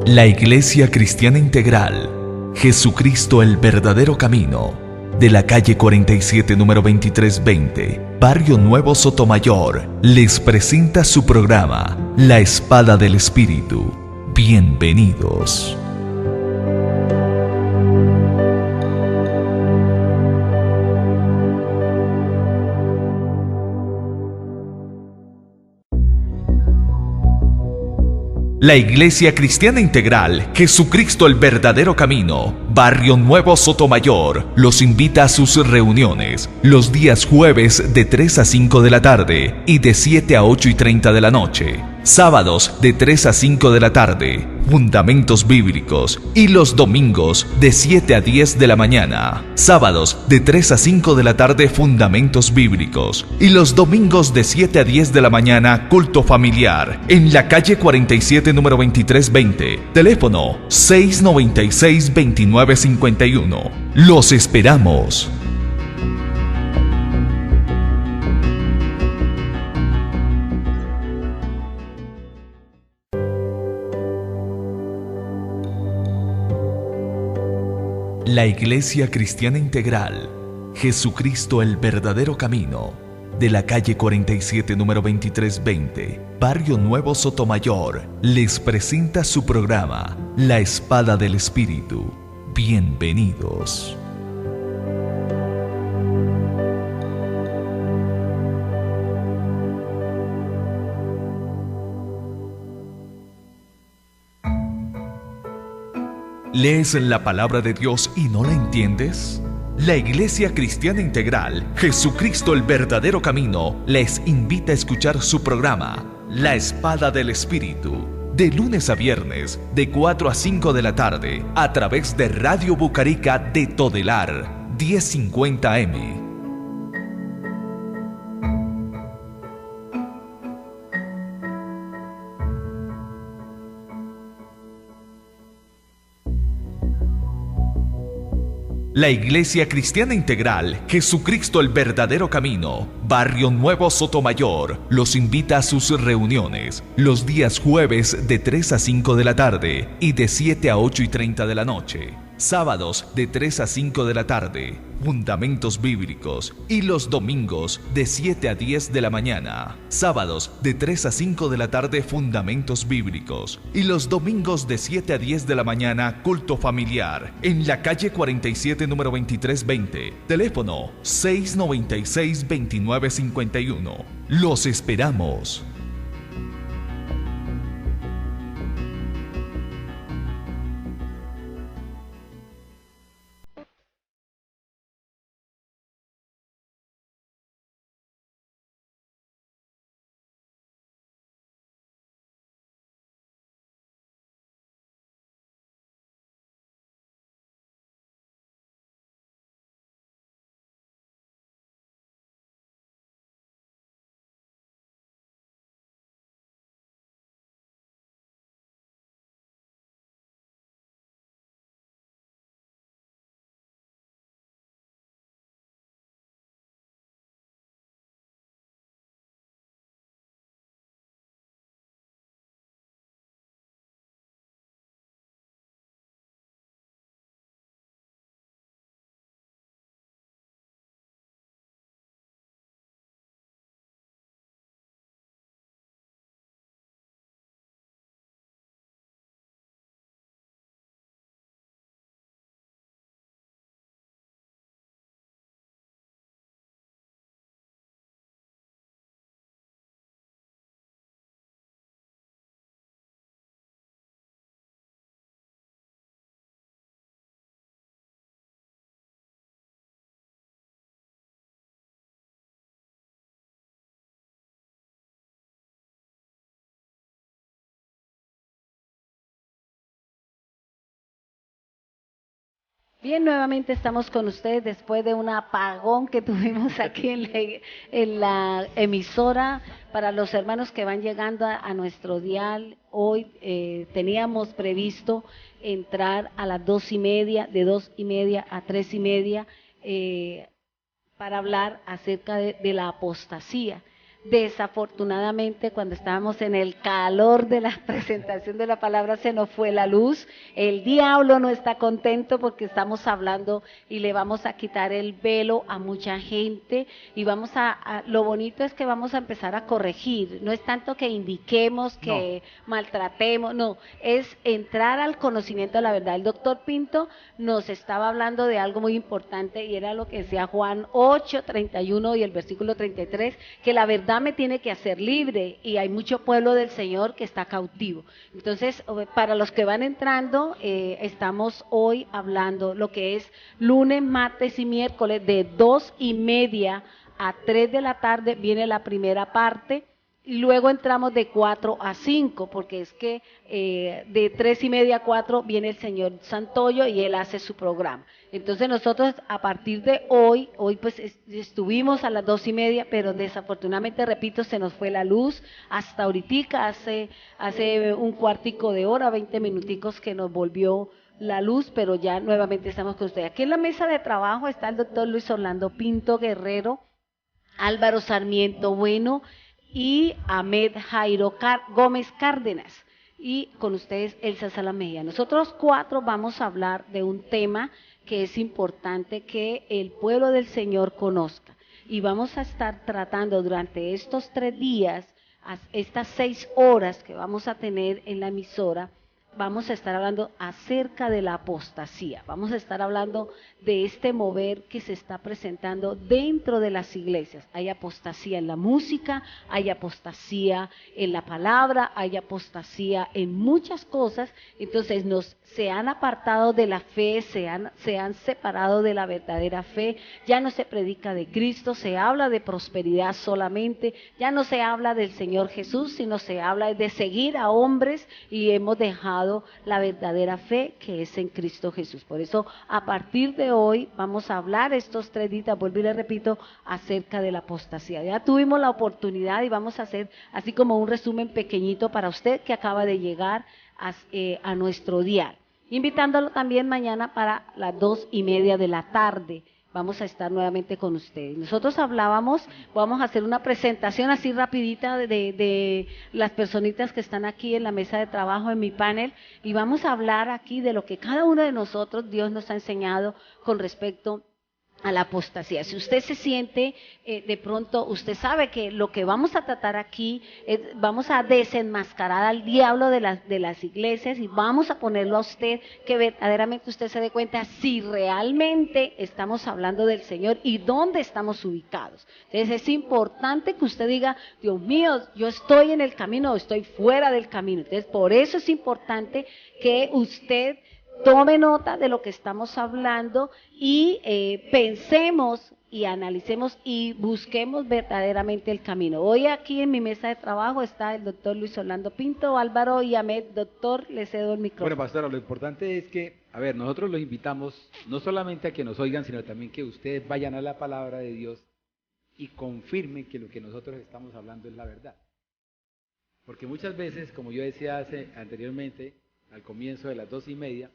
La Iglesia Cristiana Integral, Jesucristo el verdadero camino, de la calle 47 número 2320, Barrio Nuevo Sotomayor, les presenta su programa, La Espada del Espíritu. Bienvenidos. La Iglesia Cristiana Integral, Jesucristo el verdadero camino, Barrio Nuevo Sotomayor, los invita a sus reuniones los días jueves de 3 a 5 de la tarde y de 7 a 8:30 de la noche. Sábados de 3 a 5 de la tarde, fundamentos bíblicos, y los domingos de 7 a 10 de la mañana. Sábados de 3 a 5 de la tarde, fundamentos bíblicos, y los domingos de 7 a 10 de la mañana, culto familiar, en la calle 47 número 2320, teléfono 696-2951. Los esperamos. La Iglesia Cristiana Integral, Jesucristo el verdadero camino, de la calle 47 número 2320, Barrio Nuevo Sotomayor, les presenta su programa, La Espada del Espíritu. Bienvenidos. ¿Lees la palabra de Dios y no la entiendes? La Iglesia Cristiana Integral, Jesucristo el verdadero camino, les invita a escuchar su programa, La Espada del Espíritu, de lunes a viernes, de 4 a 5 de la tarde, a través de Radio Bucarica de Todelar, 1050 AM. La Iglesia Cristiana Integral, Jesucristo el verdadero camino, Barrio Nuevo Sotomayor, los invita a sus reuniones los días jueves de 3 a 5 de la tarde y de 7 a 8:30 de la noche. Sábados de 3 a 5 de la tarde, fundamentos bíblicos, y los domingos de 7 a 10 de la mañana. Sábados de 3 a 5 de la tarde, fundamentos bíblicos, y los domingos de 7 a 10 de la mañana, culto familiar, en la calle 47 número 2320, teléfono 696-2951. Los esperamos. Bien, nuevamente estamos con ustedes después de un apagón que tuvimos aquí en la emisora. Para los hermanos que van llegando a nuestro dial, hoy teníamos previsto entrar a las 2:30, de 2:30 a 3:30, para hablar acerca de la apostasía. Desafortunadamente, cuando estábamos en el calor de la presentación de la palabra, se nos fue la luz. El diablo no está contento porque estamos hablando y le vamos a quitar el velo a mucha gente. Y lo bonito es que vamos a empezar a corregir. No es tanto que indiquemos, que maltratemos, no. Es entrar al conocimiento de la verdad. El doctor Pinto nos estaba hablando de algo muy importante y era lo que decía Juan 8:31 y el versículo 33, que la verdad me tiene que hacer libre y hay mucho pueblo del Señor que está cautivo. Entonces, para los que van entrando, estamos hoy hablando lo que es lunes, martes y miércoles de 2:30 a 3 de la tarde viene la primera parte. Y luego entramos de 4 a 5, porque es que de 3:30 a 4 viene el señor Santoyo y él hace su programa. Entonces nosotros a partir de hoy pues estuvimos a las 2:30, pero desafortunadamente, repito, se nos fue la luz hasta ahorita, hace un cuartico de hora, 20 minuticos que nos volvió la luz, pero ya nuevamente estamos con ustedes. Aquí en la mesa de trabajo está el doctor Luis Orlando Pinto Guerrero, Álvaro Sarmiento Bueno y Ahmed Jairo Gómez Cárdenas, y con ustedes Elsa Salamea. Nosotros 4 vamos a hablar de un tema que es importante que el pueblo del Señor conozca, y vamos a estar tratando durante estos 3 días, estas 6 horas que vamos a tener en la emisora. Vamos a estar hablando acerca de la apostasía, vamos a estar hablando de este mover que se está presentando dentro de las iglesias. Hay apostasía en la música, hay apostasía en la palabra, hay apostasía en muchas cosas. Entonces se han apartado de la fe, se han separado de la verdadera fe, ya no se predica de Cristo, se habla de prosperidad solamente, ya no se habla del Señor Jesús, sino se habla de seguir a hombres, y hemos dejado la verdadera fe que es en Cristo Jesús. Por eso, a partir de hoy, vamos a hablar estos 3 días, vuelvo y le repito, acerca de la apostasía. Ya tuvimos la oportunidad y vamos a hacer así como un resumen pequeñito para usted que acaba de llegar a nuestro dial. Invitándolo también mañana para las 2:30 de la tarde. Vamos a estar nuevamente con ustedes. Nosotros vamos a hacer una presentación así rapidita de las personitas que están aquí en la mesa de trabajo, en mi panel, y vamos a hablar aquí de lo que cada uno de nosotros, Dios nos ha enseñado con respecto a la apostasía. Si usted se siente, de pronto, usted sabe que lo que vamos a tratar aquí, vamos a desenmascarar al diablo de las iglesias, y vamos a ponerlo a usted, que verdaderamente usted se dé cuenta si realmente estamos hablando del Señor y dónde estamos ubicados. Entonces es importante que usted diga, Dios mío, yo estoy en el camino o estoy fuera del camino. Entonces por eso es importante que usted tome nota de lo que estamos hablando y pensemos y analicemos y busquemos verdaderamente el camino. Hoy aquí en mi mesa de trabajo está el doctor Luis Orlando Pinto, Álvaro y Ahmed. Doctor, le cedo el micrófono. Bueno, pastora, lo importante es que, nosotros los invitamos no solamente a que nos oigan, sino también que ustedes vayan a la palabra de Dios y confirmen que lo que nosotros estamos hablando es la verdad. Porque muchas veces, como yo decía anteriormente, al comienzo de las 2:30,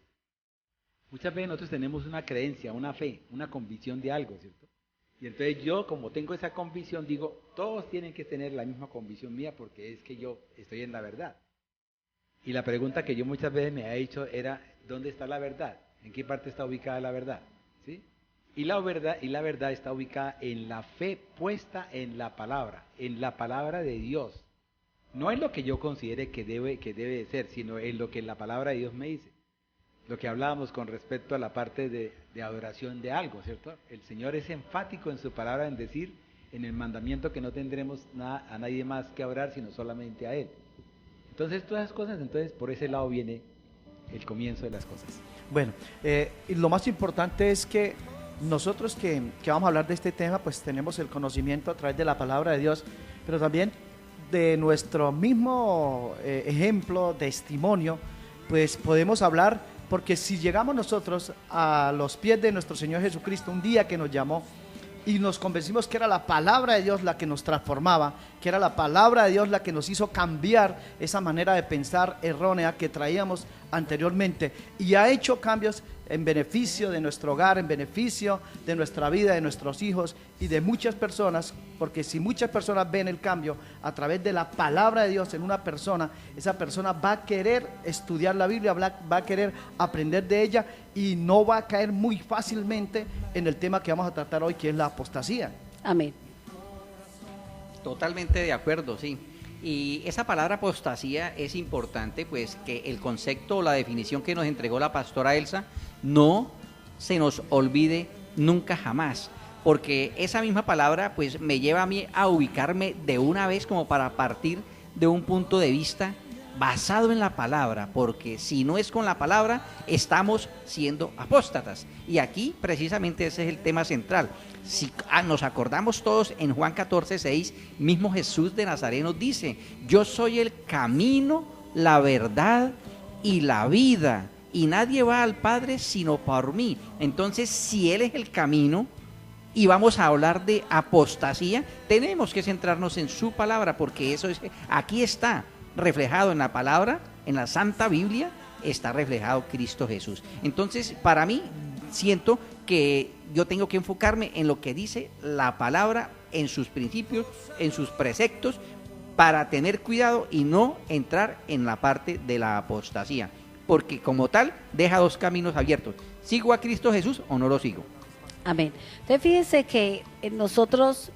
muchas veces nosotros tenemos una creencia, una fe, una convicción de algo, ¿cierto? Y entonces yo, como tengo esa convicción, digo, todos tienen que tener la misma convicción mía porque es que yo estoy en la verdad. Y la pregunta que yo muchas veces me he hecho era, ¿dónde está la verdad? ¿En qué parte está ubicada la verdad? ¿Sí? Y la verdad está ubicada en la fe puesta en la palabra de Dios. No en lo que yo considere que debe de ser, sino en lo que la palabra de Dios me dice. Lo que hablábamos con respecto a la parte de adoración de algo, ¿cierto? El Señor es enfático en su palabra en decir, en el mandamiento, que no tendremos a nadie más que adorar, sino solamente a Él. Entonces, todas esas cosas, por ese lado viene el comienzo de las cosas. Bueno, y lo más importante es que nosotros que vamos a hablar de este tema, pues tenemos el conocimiento a través de la palabra de Dios, pero también de nuestro mismo ejemplo, testimonio, pues podemos hablar. Porque si llegamos nosotros a los pies de nuestro Señor Jesucristo, un día que nos llamó y nos convencimos que era la palabra de Dios la que nos transformaba, que era la palabra de Dios la que nos hizo cambiar esa manera de pensar errónea que traíamos anteriormente y ha hecho cambios en beneficio de nuestro hogar, en beneficio de nuestra vida, de nuestros hijos y de muchas personas, porque si muchas personas ven el cambio a través de la palabra de Dios en una persona, esa persona va a querer estudiar la Biblia, va a querer aprender de ella y no va a caer muy fácilmente en el tema que vamos a tratar hoy, que es la apostasía. Amén. Totalmente de acuerdo, sí. Y esa palabra apostasía es importante, pues que el concepto o la definición que nos entregó la pastora Elsa no se nos olvide nunca jamás, porque esa misma palabra pues me lleva a mí a ubicarme de una vez como para partir de un punto de vista basado en la palabra, porque si no es con la palabra estamos siendo apóstatas, y aquí precisamente ese es el tema central. Si nos acordamos todos, en Juan 14:6, mismo Jesús de Nazaret nos dice: yo soy el camino, la verdad y la vida, y nadie va al Padre sino por mí. Entonces, si Él es el camino y vamos a hablar de apostasía, tenemos que centrarnos en su palabra, porque eso es, aquí está reflejado en la palabra, en la Santa Biblia, está reflejado Cristo Jesús. Entonces, para mí, siento que yo tengo que enfocarme en lo que dice la palabra, en sus principios, en sus preceptos, para tener cuidado y no entrar en la parte de la apostasía, porque como tal deja dos caminos abiertos: ¿sigo a Cristo Jesús o no lo sigo? Amén. Entonces fíjense que nosotros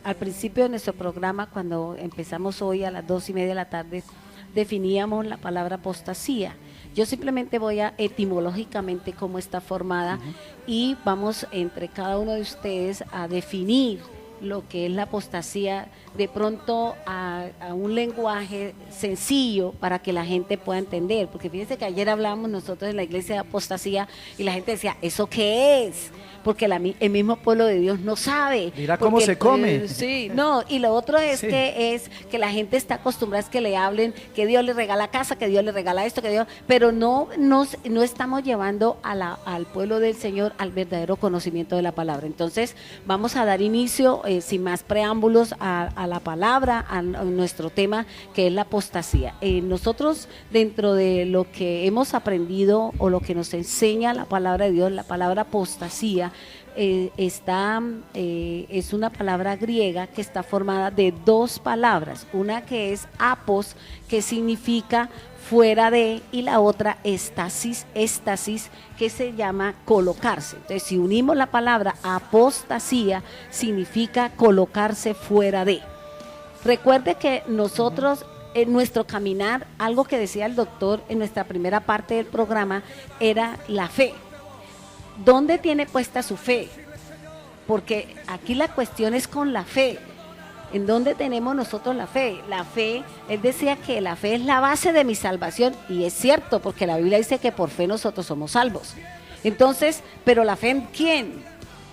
al principio de nuestro programa, cuando empezamos hoy a las 2:30 de la tarde, definíamos la palabra apostasía. Yo simplemente voy a etimológicamente cómo está formada y vamos entre cada uno de ustedes a definir lo que es la apostasía, de pronto a un lenguaje sencillo para que la gente pueda entender, porque fíjense que ayer hablábamos nosotros en la iglesia de apostasía y la gente decía, ¿eso qué es? Porque el mismo pueblo de Dios no sabe. Mira cómo se come. Sí, no, y lo otro es que la gente está acostumbrada a que le hablen, que Dios le regala casa, que Dios le regala esto, que Dios, pero no estamos llevando al pueblo del Señor al verdadero conocimiento de la palabra. Entonces, vamos a dar inicio, sin más preámbulos, a la palabra, a nuestro tema, que es la apostasía. Nosotros, dentro de lo que hemos aprendido o lo que nos enseña la palabra de Dios, la palabra apostasía, es una palabra griega que está formada de dos palabras, una que es apos, que significa fuera de, y la otra éstasis, que se llama colocarse. Entonces, si unimos la palabra apostasía, significa colocarse fuera de. Recuerde que nosotros, en nuestro caminar, algo que decía el doctor en nuestra primera parte del programa, era la fe. ¿Dónde tiene puesta su fe? Porque aquí la cuestión es con la fe. ¿En dónde tenemos nosotros la fe? La fe, él decía que la fe es la base de mi salvación, y es cierto, porque la Biblia dice que por fe nosotros somos salvos. Entonces, ¿pero la fe en quién?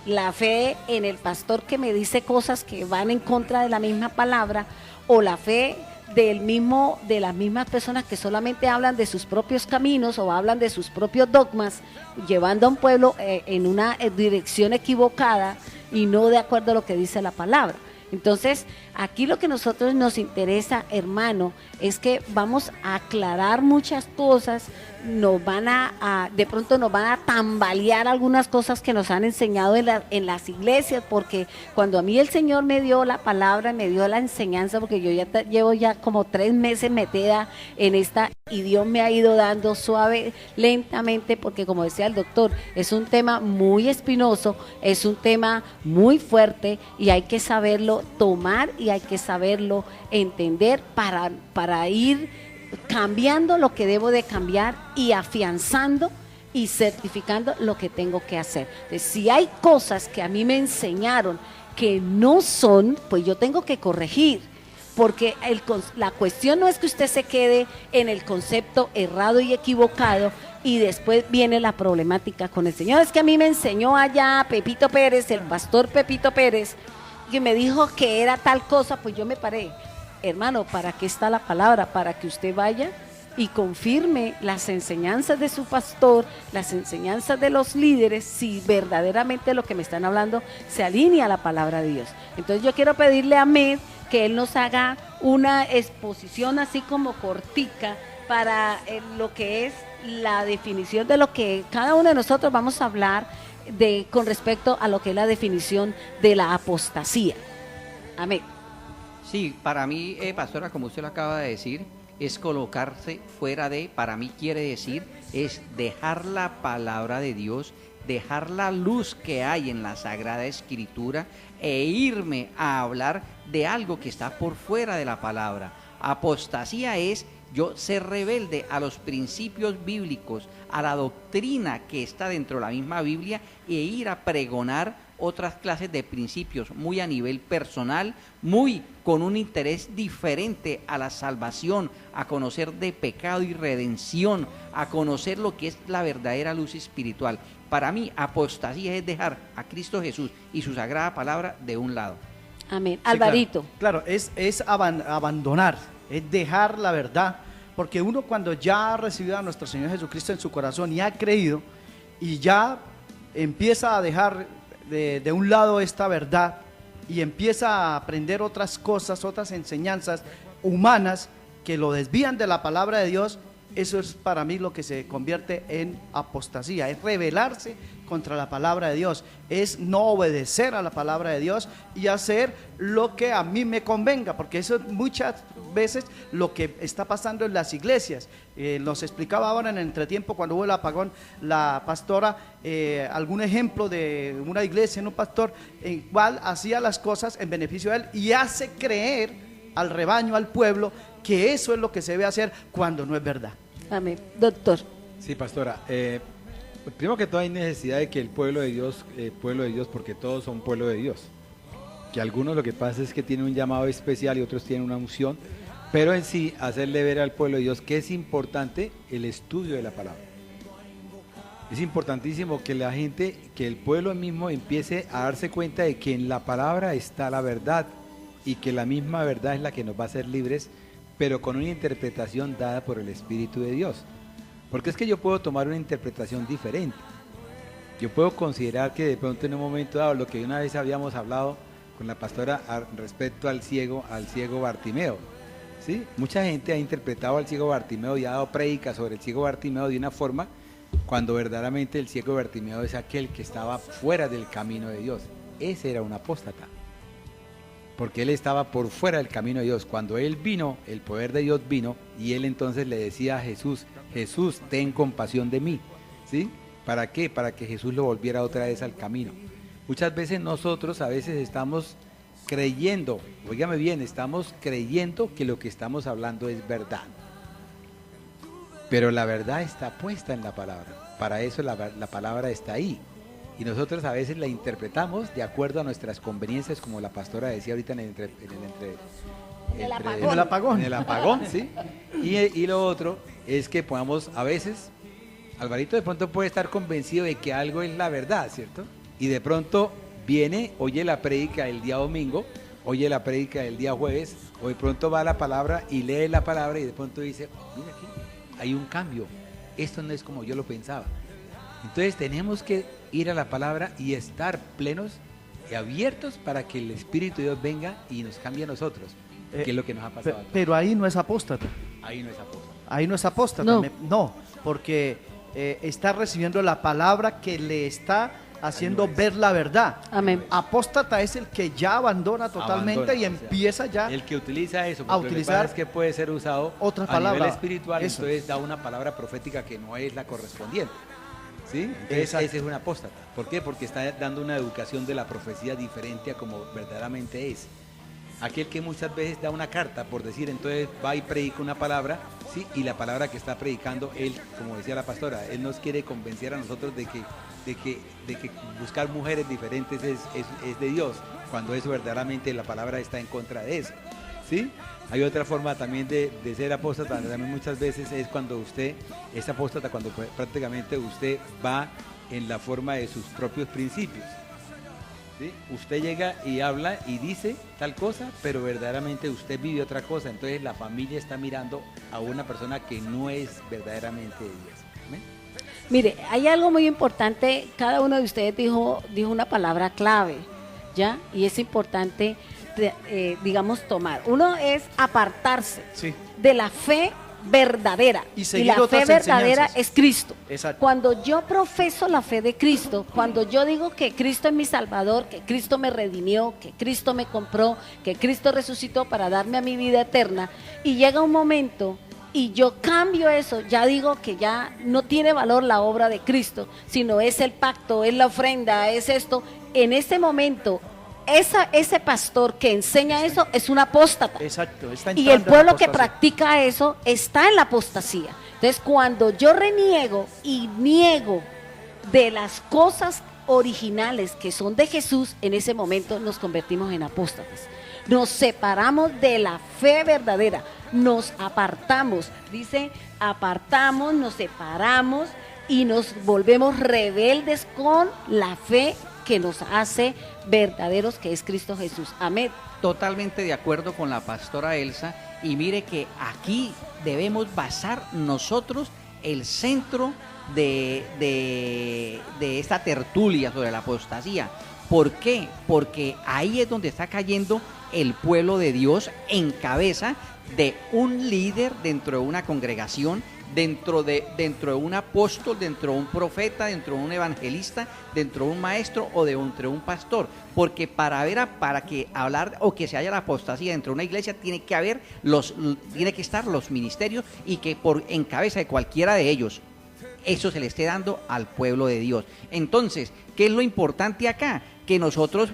La fe en el pastor que me dice cosas que van en contra de la misma palabra, o la fe de las mismas personas que solamente hablan de sus propios caminos o hablan de sus propios dogmas, llevando a un pueblo en una dirección equivocada y no de acuerdo a lo que dice la palabra. Entonces, aquí lo que a nosotros nos interesa, hermano, es que vamos a aclarar muchas cosas, de pronto nos van a tambalear algunas cosas que nos han enseñado en las iglesias, porque cuando a mí el Señor me dio la palabra, me dio la enseñanza, porque yo llevo ya como 3 meses metida en esta, y Dios me ha ido dando suave, lentamente, porque como decía el doctor, es un tema muy espinoso, es un tema muy fuerte, y hay que saberlo tomar y hay que saberlo entender para ir cambiando lo que debo de cambiar y afianzando y certificando lo que tengo que hacer. Entonces, si hay cosas que a mí me enseñaron que no son, pues yo tengo que corregir, porque la cuestión no es que usted se quede en el concepto errado y equivocado y después viene la problemática con el Señor. Es que a mí me enseñó allá Pepito Pérez, el pastor Pepito Pérez, que me dijo que era tal cosa, pues yo me paré. Hermano, ¿para qué está la palabra? Para que usted vaya y confirme las enseñanzas de su pastor, las enseñanzas de los líderes, si verdaderamente lo que me están hablando se alinea a la palabra de Dios. Entonces yo quiero pedirle a Med que él nos haga una exposición así como cortica para lo que es la definición de lo que cada uno de nosotros vamos a hablar con respecto a lo que es la definición de la apostasía. Amén. Sí, para mí, pastora, como usted lo acaba de decir, es colocarse fuera de, para mí quiere decir, es dejar la palabra de Dios, dejar la luz que hay en la Sagrada Escritura e irme a hablar de algo que está por fuera de la palabra. Apostasía es yo ser rebelde a los principios bíblicos, a la doctrina que está dentro de la misma Biblia e ir a pregonar otras clases de principios muy a nivel personal, muy con un interés diferente a la salvación, a conocer de pecado y redención, a conocer lo que es la verdadera luz espiritual. Para mí, apostasía es dejar a Cristo Jesús y su sagrada palabra de un lado. Amén. Sí, Alvarito. Claro, es abandonar, es dejar la verdad, porque uno cuando ya ha recibido a nuestro Señor Jesucristo en su corazón y ha creído y ya empieza a dejar de un lado esta verdad y empieza a aprender otras cosas, otras enseñanzas humanas que lo desvían de la palabra de Dios, eso es para mí lo que se convierte en apostasía, es rebelarse contra la palabra de Dios, es no obedecer a la palabra de Dios y hacer lo que a mí me convenga, porque eso es muchas veces lo que está pasando en las iglesias. Nos explicaba ahora en el entretiempo, cuando hubo el apagón, la pastora, algún ejemplo de una iglesia, en un pastor, en cual hacía las cosas en beneficio de él y hace creer al rebaño, al pueblo, que eso es lo que se debe hacer cuando no es verdad. Amén. Doctor. Sí, pastora. Primero que todo hay necesidad de que el pueblo de Dios, porque todos son pueblo de Dios. Que algunos lo que pasa es que tienen un llamado especial y otros tienen una unción, pero en sí hacerle ver al pueblo de Dios que es importante el estudio de la palabra. Es importantísimo que la gente, que el pueblo mismo empiece a darse cuenta de que en la palabra está la verdad y que la misma verdad es la que nos va a hacer libres, pero con una interpretación dada por el Espíritu de Dios. Porque es que yo puedo tomar una interpretación diferente. Yo puedo considerar que de pronto en un momento dado, lo que una vez habíamos hablado con la pastora respecto al ciego Bartimeo, ¿sí? Mucha gente ha interpretado al ciego Bartimeo y ha dado prédicas sobre el ciego Bartimeo de una forma, cuando verdaderamente el ciego Bartimeo es aquel que estaba fuera del camino de Dios. Ese era un apóstata, porque él estaba por fuera del camino de Dios. Cuando él vino, el poder de Dios vino, y él entonces le decía a Jesús, Jesús, ten compasión de mí, ¿sí? ¿Para qué? Para que Jesús lo volviera otra vez al camino. Muchas veces nosotros a veces estamos creyendo, óigame bien, estamos creyendo que lo que estamos hablando es verdad. Pero la verdad está puesta en la palabra, para eso la palabra está ahí. Y nosotros a veces la interpretamos de acuerdo a nuestras conveniencias, como la pastora decía ahorita en el apagón, ¿sí? Y lo otro es que podamos, a veces, Alvarito de pronto puede estar convencido de que algo es la verdad, ¿cierto? Y de pronto viene, oye la prédica el día domingo, oye la prédica el día jueves, o de pronto va a la palabra y lee la palabra y de pronto dice, oh, mira aquí, hay un cambio, esto no es como yo lo pensaba. Entonces tenemos que ir a la palabra y estar plenos y abiertos para que el Espíritu de Dios venga y nos cambie a nosotros, que es lo que nos ha pasado. Pero ahí no es apóstata. Ahí no es apóstata. Ahí no es apóstata. No, porque está recibiendo la palabra que le está haciendo ver la verdad. Amén. Apóstata es el que ya abandona totalmente y empieza ya el que utiliza eso, a utilizar es que puede ser usado otra a palabra nivel espiritual, eso. entonces da una palabra profética que no es la correspondiente. ¿Sí? Entonces ese es un apóstata. ¿Por qué? Porque está dando una educación de la profecía diferente a como verdaderamente es. Aquel que muchas veces da una carta, por decir, entonces va y predica una palabra, ¿sí? Y la palabra que está predicando, él, como decía la pastora, él nos quiere convencer a nosotros de que buscar mujeres diferentes es de Dios, cuando eso verdaderamente la palabra está en contra de eso, ¿sí? Hay otra forma también de ser apóstata, también muchas veces es cuando usted es apóstata, cuando prácticamente usted va en la forma de sus propios principios, ¿sí? Usted llega y habla y dice tal cosa, pero verdaderamente usted vive otra cosa, entonces la familia está mirando a una persona que no es verdaderamente de Dios. ¿Amén? Mire, hay algo muy importante, cada uno de ustedes dijo una palabra clave, ¿ya? Y es importante, digamos, tomar. Uno es apartarse Sí. de la fe verdadera. Y Y seguir la fe otras verdadera enseñanzas. es Cristo. Exacto. Cuando yo profeso la fe de Cristo, cuando yo digo que Cristo es mi Salvador, que Cristo me redimió, que Cristo me compró, que Cristo resucitó para darme a mi vida eterna, y llega un momento y yo cambio eso, ya digo que ya no tiene valor la obra de Cristo, sino es el pacto, es la ofrenda, es esto. En ese momento, ese pastor que enseña eso es un apóstata. Exacto. Está Y entrando el en pueblo que apostasía. practica eso está en la apostasía. Entonces, cuando yo reniego y niego de las cosas originales que son de Jesús, en ese momento nos convertimos en apóstatas. Nos separamos de la fe verdadera, nos apartamos, dice, apartamos, nos separamos y nos volvemos rebeldes con la fe que nos hace verdaderos, que es Cristo Jesús. Amén. Totalmente de acuerdo con la pastora Elsa, y mire que aquí debemos basar nosotros el centro de esta tertulia sobre la apostasía. ¿Por qué? Porque ahí es donde está cayendo el pueblo de Dios en cabeza de un líder dentro de una congregación, dentro de un apóstol, dentro de un profeta, dentro de un evangelista, dentro de un maestro o dentro de un pastor. Porque para que hablar o que se haya la apostasía dentro de una iglesia tiene que estar los ministerios, y que en cabeza de cualquiera de ellos eso se le esté dando al pueblo de Dios. Entonces, ¿qué es lo importante acá? Que nosotros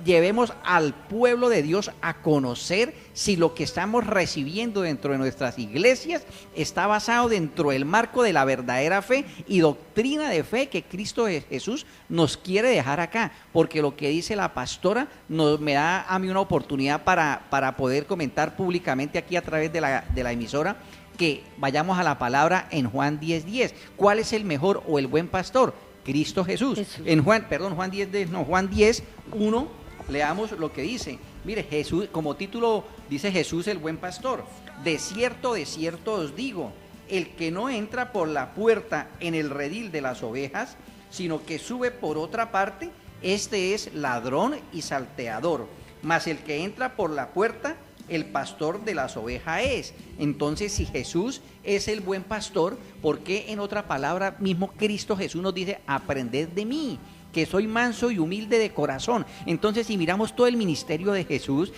llevemos al pueblo de Dios a conocer si lo que estamos recibiendo dentro de nuestras iglesias está basado dentro del marco de la verdadera fe y doctrina de fe que Cristo Jesús nos quiere dejar acá. Porque lo que dice la pastora me da a mí una oportunidad para poder comentar públicamente aquí a través de la emisora, que vayamos a la palabra en Juan 10:10. ¿Cuál es el mejor o el buen pastor? Cristo Jesús. En Juan 10:1, leamos lo que dice. Mire, Jesús, como título dice Jesús el buen pastor. De cierto os digo, el que no entra por la puerta en el redil de las ovejas, sino que sube por otra parte, este es ladrón y salteador. Mas el que entra por la puerta, el pastor de las ovejas es. Entonces, si Jesús es el buen pastor, ¿por qué en otra palabra mismo Cristo Jesús nos dice, aprended de mí, que soy manso y humilde de corazón? Entonces, si miramos todo el ministerio de Jesús,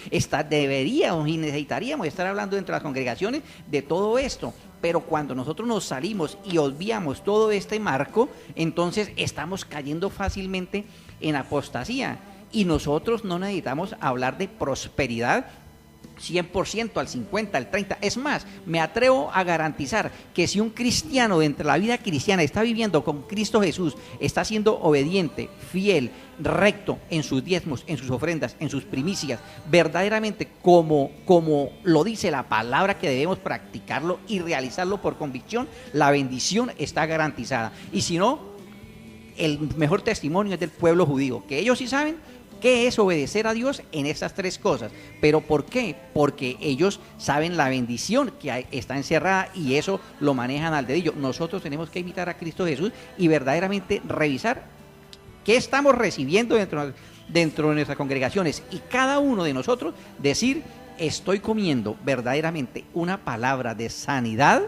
deberíamos y necesitaríamos estar hablando entre las congregaciones de todo esto. Pero cuando nosotros nos salimos y obviamos todo este marco, entonces estamos cayendo fácilmente en apostasía. Y nosotros no necesitamos hablar de prosperidad 100%, al 50%, al 30%. Es más, me atrevo a garantizar que si un cristiano dentro de la vida cristiana está viviendo con Cristo Jesús, está siendo obediente, fiel, recto en sus diezmos, en sus ofrendas, en sus primicias, verdaderamente como lo dice la palabra, que debemos practicarlo y realizarlo por convicción, la bendición está garantizada. Y si no, el mejor testimonio es del pueblo judío, que ellos sí saben qué es obedecer a Dios en estas tres cosas. ¿Pero por qué? Porque ellos saben la bendición que está encerrada, y eso lo manejan al dedillo. Nosotros tenemos que imitar a Cristo Jesús y verdaderamente revisar qué estamos recibiendo dentro de nuestras congregaciones, y cada uno de nosotros decir, estoy comiendo verdaderamente una palabra de sanidad,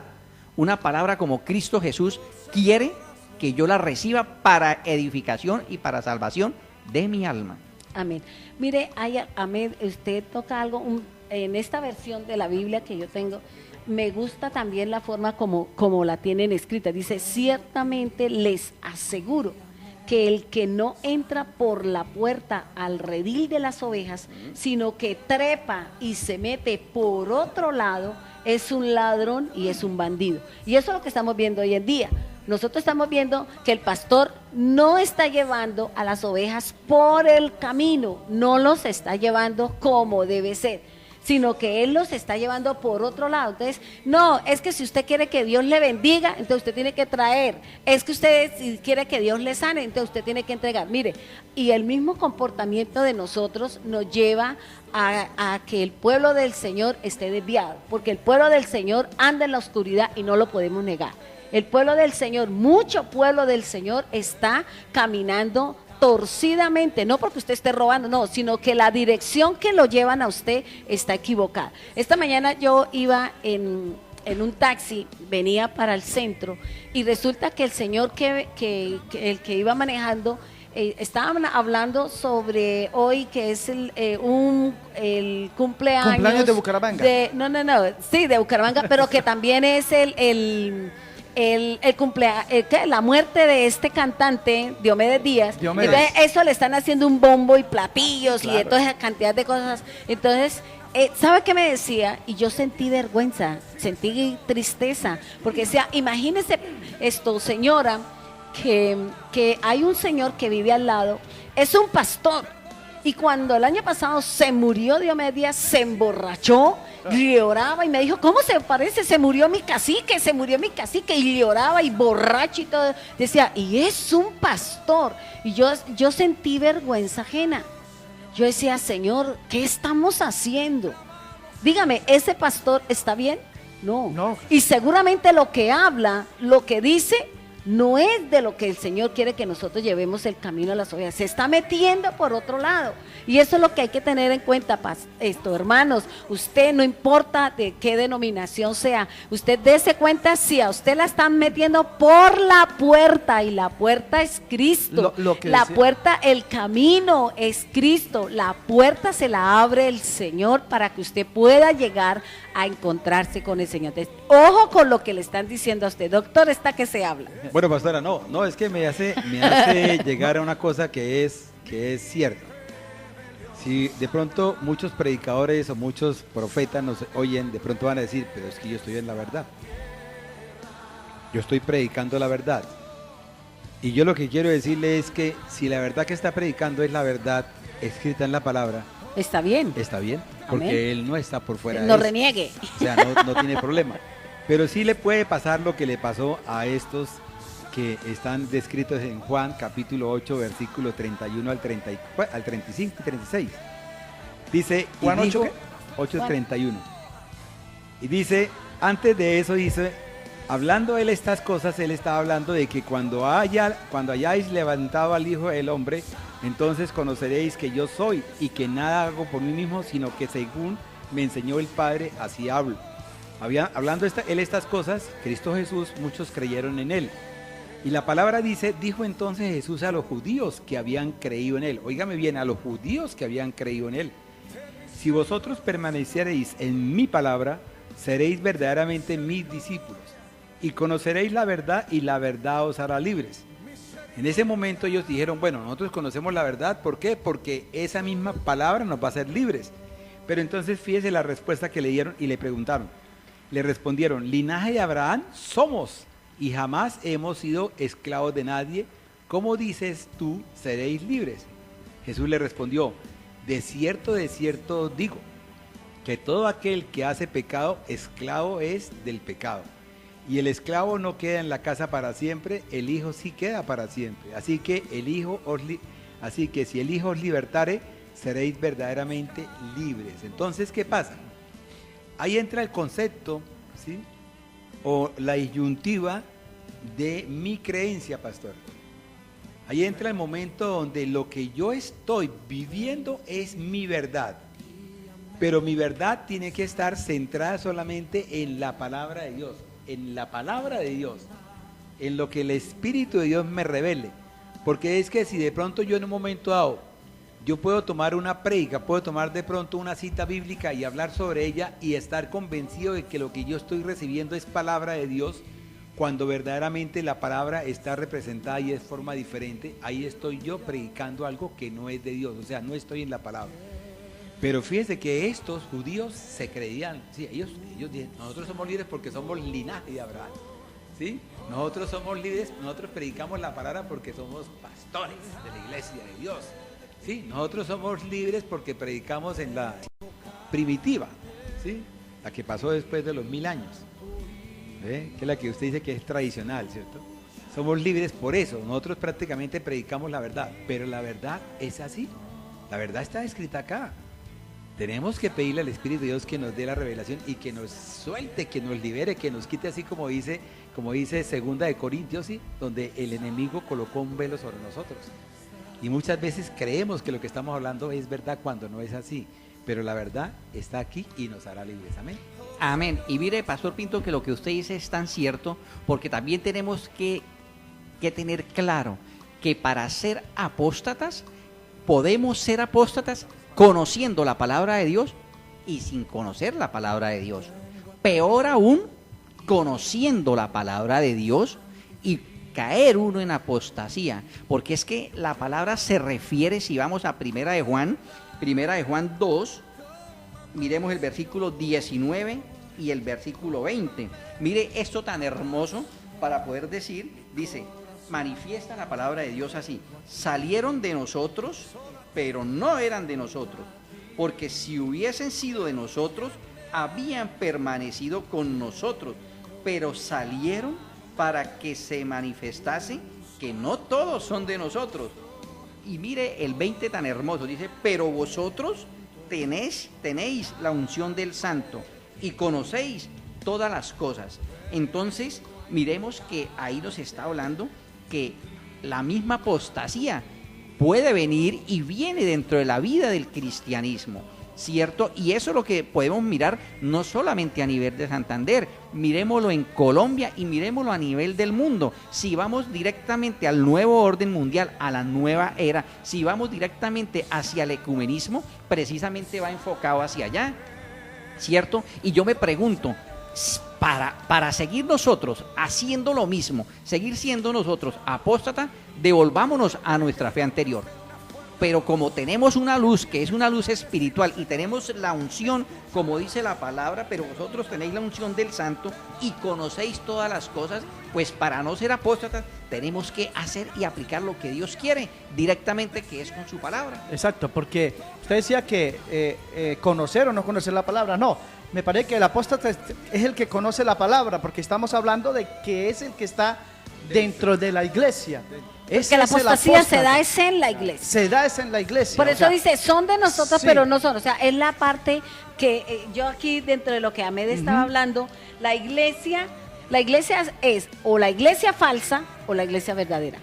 una palabra como Cristo Jesús quiere que yo la reciba para edificación y para salvación de mi alma. Amén. Mire, amén, usted toca algo, en esta versión de la Biblia que yo tengo, me gusta también la forma como la tienen escrita. Dice, ciertamente les aseguro que el que no entra por la puerta al redil de las ovejas, sino que trepa y se mete por otro lado, es un ladrón y es un bandido. Y eso es lo que estamos viendo hoy en día. Nosotros estamos viendo que el pastor no está llevando a las ovejas por el camino, no los está llevando como debe ser, sino que él los está llevando por otro lado. Entonces, no, es que si usted quiere que Dios le bendiga, entonces usted tiene que traer. Es que usted si quiere que Dios le sane, entonces usted tiene que entregar. Mire, y el mismo comportamiento de nosotros nos lleva a que el pueblo del Señor esté desviado, porque el pueblo del Señor anda en la oscuridad y no lo podemos negar. El pueblo del Señor, mucho pueblo del Señor está caminando torcidamente, no porque usted esté robando, no, sino que la dirección que lo llevan a usted está equivocada. Esta mañana yo iba en en un taxi, venía para el centro y resulta que el señor el que iba manejando, estaban hablando sobre hoy que es el cumpleaños. ¿Cumpleaños de Bucaramanga? No, sí, de Bucaramanga, pero que también es la muerte de este cantante, Diomedes Díaz. Diomedes. Entonces, eso le están haciendo un bombo y platillos y Claro. de toda esa cantidad de cosas. Entonces, ¿sabe qué me decía? Y yo sentí vergüenza, sentí tristeza, porque decía, imagínese esto, señora, que hay un señor que vive al lado, es un pastor, y cuando el año pasado se murió Diomedes Díaz, se emborrachó, lloraba y me dijo, ¿cómo se parece? Se murió mi cacique, y lloraba y borracho y todo. Decía, y es un pastor. Y yo sentí vergüenza ajena. Yo decía, Señor, ¿qué estamos haciendo? Dígame, ¿ese pastor está bien? No. No. Y seguramente lo que habla, lo que dice, no es de lo que el Señor quiere que nosotros llevemos el camino a las ovejas. Se está metiendo por otro lado. Y eso es lo que hay que tener en cuenta, hermanos. Usted, no importa de qué denominación sea, usted dése cuenta si a usted la están metiendo por la puerta, y la puerta es Cristo. Lo que la decía. puerta, el camino es Cristo. La puerta se la abre el Señor para que usted pueda llegar a encontrarse con el Señor. Entonces, ojo con lo que le están diciendo a usted. Doctor, está que se habla. Bueno, pastora, no, es que me hace llegar a una cosa que es cierta. Si de pronto muchos predicadores o muchos profetas nos oyen, de pronto van a decir, pero es que yo estoy en la verdad. Yo estoy predicando la verdad. Y yo lo que quiero decirle es que si la verdad que está predicando es la verdad escrita en la palabra, Está bien. está bien, porque Amén. él no está por fuera de No eso. reniegue. O sea, no tiene problema. Pero sí le puede pasar lo que le pasó a estos que están descritos en Juan capítulo 8, versículo 31 al 35 y 36. Dice, y ¿Juan 8 dijo, qué? 8:31. Y dice, antes de eso dice, hablando él estas cosas, él estaba hablando de que cuando hayáis levantado al Hijo del Hombre, entonces conoceréis que yo soy y que nada hago por mí mismo, sino que según me enseñó el Padre, así hablo. Hablando él estas cosas, Cristo Jesús, muchos creyeron en él. Y la palabra dice, dijo entonces Jesús a los judíos que habían creído en él. Óigame bien, a los judíos que habían creído en él. Si vosotros permaneciereis en mi palabra, seréis verdaderamente mis discípulos. Y conoceréis la verdad, y la verdad os hará libres. En ese momento ellos dijeron, bueno, nosotros conocemos la verdad. ¿Por qué? Porque esa misma palabra nos va a hacer libres. Pero entonces fíjese la respuesta que le dieron y le preguntaron. Le respondieron, linaje de Abraham somos y jamás hemos sido esclavos de nadie. ¿Cómo dices tú, seréis libres? Jesús le respondió, de cierto os digo, que todo aquel que hace pecado, esclavo es del pecado. Y el esclavo no queda en la casa para siempre, el Hijo sí queda para siempre. Así que si el Hijo os libertare, seréis verdaderamente libres. Entonces, ¿qué pasa? Ahí entra el concepto, ¿sí? O la disyuntiva de mi creencia, pastor. Ahí entra el momento donde lo que yo estoy viviendo es mi verdad. Pero mi verdad tiene que estar centrada solamente en la palabra de Dios. En la palabra de Dios. En lo que el Espíritu de Dios me revele. Porque es que si de pronto yo en un momento dado yo puedo tomar una prédica, puedo tomar de pronto una cita bíblica y hablar sobre ella y estar convencido de que lo que yo estoy recibiendo es palabra de Dios, cuando verdaderamente la palabra está representada y es forma diferente, ahí estoy yo predicando algo que no es de Dios, o sea, no estoy en la palabra. Pero fíjese que estos judíos se creían, sí, ellos dicen, nosotros somos libres porque somos linaje de Abraham, ¿sí? Nosotros somos libres, nosotros predicamos la palabra porque somos pastores de la iglesia de Dios. Sí, nosotros somos libres porque predicamos en la primitiva, ¿sí? La que pasó después de los 1000 años, ¿ve? Que es la que usted dice que es tradicional, ¿cierto? Somos libres por eso, nosotros prácticamente predicamos la verdad, pero la verdad es así, la verdad está escrita acá. Tenemos que pedirle al Espíritu de Dios que nos dé la revelación y que nos suelte, que nos libere, que nos quite, así como dice 2 Corintios, ¿sí? Donde el enemigo colocó un velo sobre nosotros. Y muchas veces creemos que lo que estamos hablando es verdad cuando no es así. pero la verdad está aquí y nos hará libres. Amén. Amén. Y mire, Pastor Pinto, que lo que usted dice es tan cierto, porque también tenemos que tener claro que para ser apóstatas, podemos ser apóstatas conociendo la palabra de Dios y sin conocer la palabra de Dios. Peor aún, conociendo la palabra de Dios y caer uno en apostasía, porque es que la palabra se refiere, si vamos a Primera de Juan 2, miremos el versículo 19 y el versículo 20. Mire esto tan hermoso para poder decir, dice, manifiesta la palabra de Dios así: salieron de nosotros, pero no eran de nosotros, porque si hubiesen sido de nosotros, habían permanecido con nosotros, pero salieron para que se manifestase que no todos son de nosotros. Y mire el 20 tan hermoso, dice, pero vosotros tenéis la unción del Santo y conocéis todas las cosas. Entonces, miremos que ahí nos está hablando que la misma apostasía puede venir y viene dentro de la vida del cristianismo, ¿cierto? Y eso es lo que podemos mirar no solamente a nivel de Santander, miremoslo en Colombia y miremoslo a nivel del mundo. Si vamos directamente al nuevo orden mundial, a la nueva era, si vamos directamente hacia el ecumenismo, precisamente va enfocado hacia allá, ¿cierto? Y yo me pregunto, para seguir nosotros haciendo lo mismo, seguir siendo nosotros apóstatas, devolvámonos a nuestra fe anterior. Pero como tenemos una luz que es una luz espiritual y tenemos la unción, como dice la palabra, pero vosotros tenéis la unción del Santo y conocéis todas las cosas, pues para no ser apóstatas tenemos que hacer y aplicar lo que Dios quiere directamente, que es con su palabra. Exacto, porque usted decía que conocer o no conocer la palabra, no. Me parece que el apóstata es el que conoce la palabra, porque estamos hablando de que es el que está dentro de la iglesia. Porque la apostasía se da es en la iglesia. Se da es en la iglesia. Por eso dice, son de nosotros, sí, pero no son. O sea, es la parte que yo aquí, dentro de lo que Ahmed estaba hablando, la iglesia es o la iglesia falsa o la iglesia verdadera.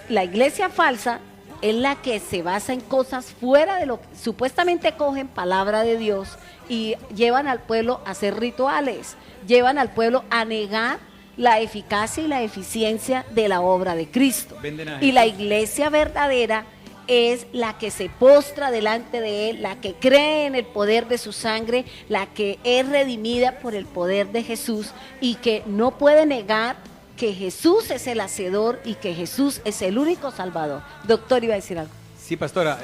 La iglesia falsa es la que se basa en cosas fuera de lo que supuestamente cogen palabra de Dios y llevan al pueblo a hacer rituales, llevan al pueblo a negar la eficacia y la eficiencia de la obra de Cristo. Y la iglesia verdadera es la que se postra delante de Él, la que cree en el poder de su sangre, la que es redimida por el poder de Jesús y que no puede negar que Jesús es el hacedor y que Jesús es el único salvador. Doctor, iba a decir algo. Sí, pastora,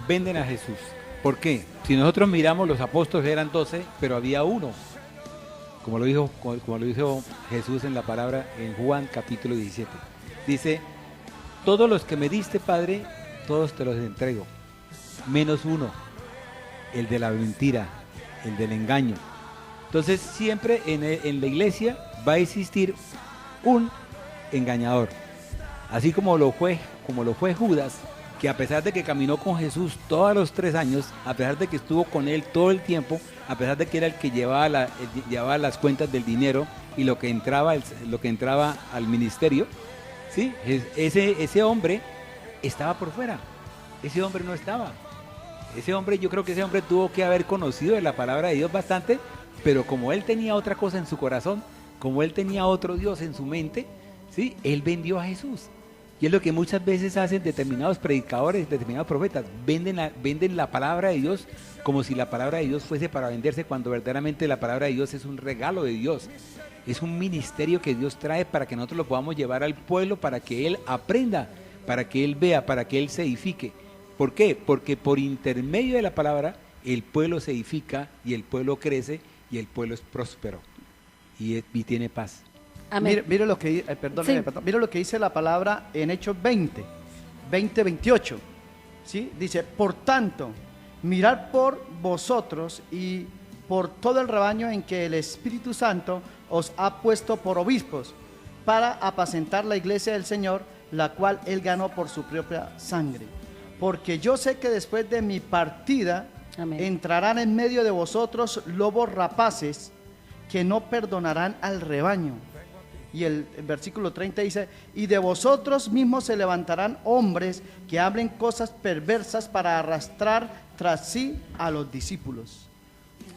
venden a Jesús. ¿Por qué? Si nosotros miramos, los apóstoles eran 12, pero había uno. Como lo dijo Jesús en la palabra en Juan capítulo 17. Dice, todos los que me diste, Padre, todos te los entrego, menos uno, el de la mentira, el del engaño. Entonces siempre en la iglesia va a existir un engañador. Así como lo fue Judas, que a pesar de que caminó con Jesús todos los 3 años, a pesar de que estuvo con él todo el tiempo, a pesar de que era el que llevaba las cuentas del dinero y lo que entraba al ministerio, ¿sí? Ese hombre estaba por fuera. Ese hombre no estaba. Yo creo que ese hombre tuvo que haber conocido de la palabra de Dios bastante, pero como él tenía otra cosa en su corazón, como él tenía otro Dios en su mente, ¿sí? Él vendió a Jesús. Y es lo que muchas veces hacen determinados predicadores, determinados profetas, venden la palabra de Dios como si la palabra de Dios fuese para venderse, cuando verdaderamente la palabra de Dios es un regalo de Dios. Es un ministerio que Dios trae para que nosotros lo podamos llevar al pueblo, para que Él aprenda, para que Él vea, para que Él se edifique. ¿Por qué? Porque por intermedio de la palabra el pueblo se edifica y el pueblo crece y el pueblo es próspero y tiene paz. Mire lo que mire lo que dice la palabra en Hechos 28. ¿Sí? Dice, por tanto, mirad por vosotros y por todo el rebaño en que el Espíritu Santo os ha puesto por obispos, para apacentar la iglesia del Señor, la cual Él ganó por su propia sangre. Porque yo sé que después de mi partida, entrarán en medio de vosotros lobos rapaces, que no perdonarán al rebaño. y el versículo 30 dice, y de vosotros mismos se levantarán hombres que hablen cosas perversas para arrastrar tras sí a los discípulos.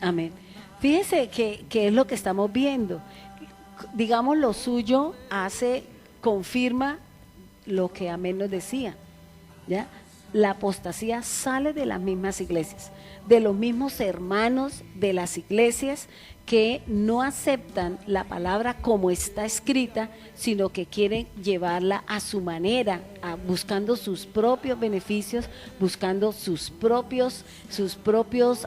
Amén. Fíjese que es lo que estamos viendo. Digamos, lo suyo confirma lo que Amén nos decía, ¿ya? La apostasía sale de las mismas iglesias, de los mismos hermanos de las iglesias que no aceptan la palabra como está escrita, sino que quieren llevarla a su manera, buscando sus propios beneficios, buscando sus propios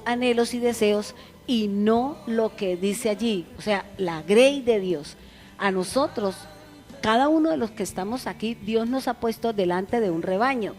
anhelos y deseos, y no lo que dice allí, o sea, la grey de Dios. A nosotros, cada uno de los que estamos aquí, Dios nos ha puesto delante de un rebaño.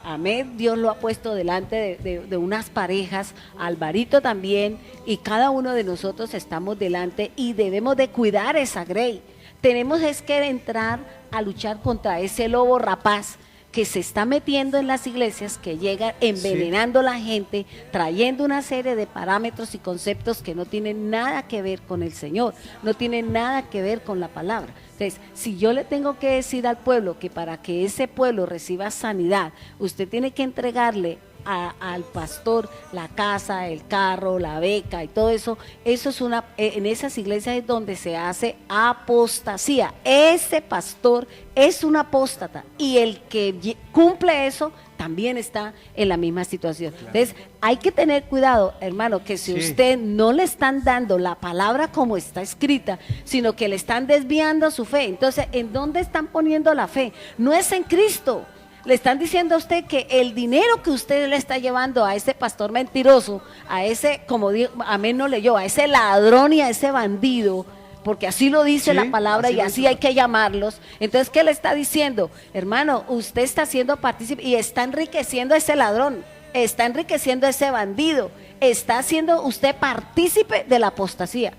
Amén, Dios lo ha puesto delante de unas parejas, Alvarito también, y cada uno de nosotros estamos delante y debemos de cuidar esa grey. Tenemos es que entrar a luchar contra ese lobo rapaz que se está metiendo en las iglesias, que llega envenenando a la gente, trayendo una serie de parámetros y conceptos que no tienen nada que ver con el Señor, no tienen nada que ver con la palabra. Entonces, si yo le tengo que decir al pueblo que para que ese pueblo reciba sanidad, usted tiene que entregarle al pastor la casa, el carro, la beca y todo eso, eso es en esas iglesias es donde se hace apostasía. Ese pastor es un apóstata y el que cumple eso también está en la misma situación. Claro. Entonces, hay que tener cuidado, hermano, que si usted no le están dando la palabra como está escrita, sino que le están desviando su fe, entonces, ¿en dónde están poniendo la fe? No es en Cristo. Le están diciendo a usted que el dinero que usted le está llevando a ese pastor mentiroso, a ese, como Amén no leyó, a ese ladrón y a ese bandido, porque así lo dice la palabra y así hay que llamarlos. Entonces, ¿qué le está diciendo? Hermano, usted está siendo partícipe y está enriqueciendo a ese ladrón, está enriqueciendo a ese bandido, está siendo usted partícipe de la apostasía.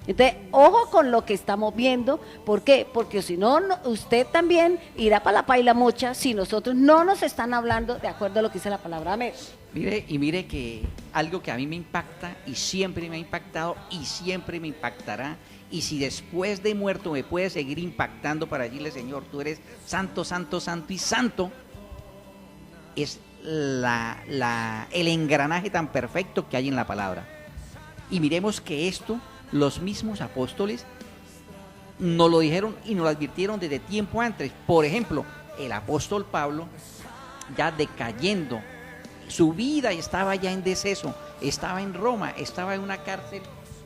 Entonces, ojo con lo que estamos viendo. ¿Por qué? Porque si no, usted también irá para la paila mocha si nosotros no nos están hablando de acuerdo a lo que dice la palabra. Amén. Mire que algo que a mí me impacta y siempre me ha impactado y siempre me impactará, y si después de muerto me puede seguir impactando para decirle, Señor, tú eres santo, santo, santo y santo, es el engranaje tan perfecto que hay en la palabra. Y miremos que esto los mismos apóstoles nos lo dijeron y nos lo advirtieron desde tiempo antes. Por ejemplo, el apóstol Pablo, ya decayendo, su vida estaba ya en deceso, estaba en Roma, estaba en una cárcel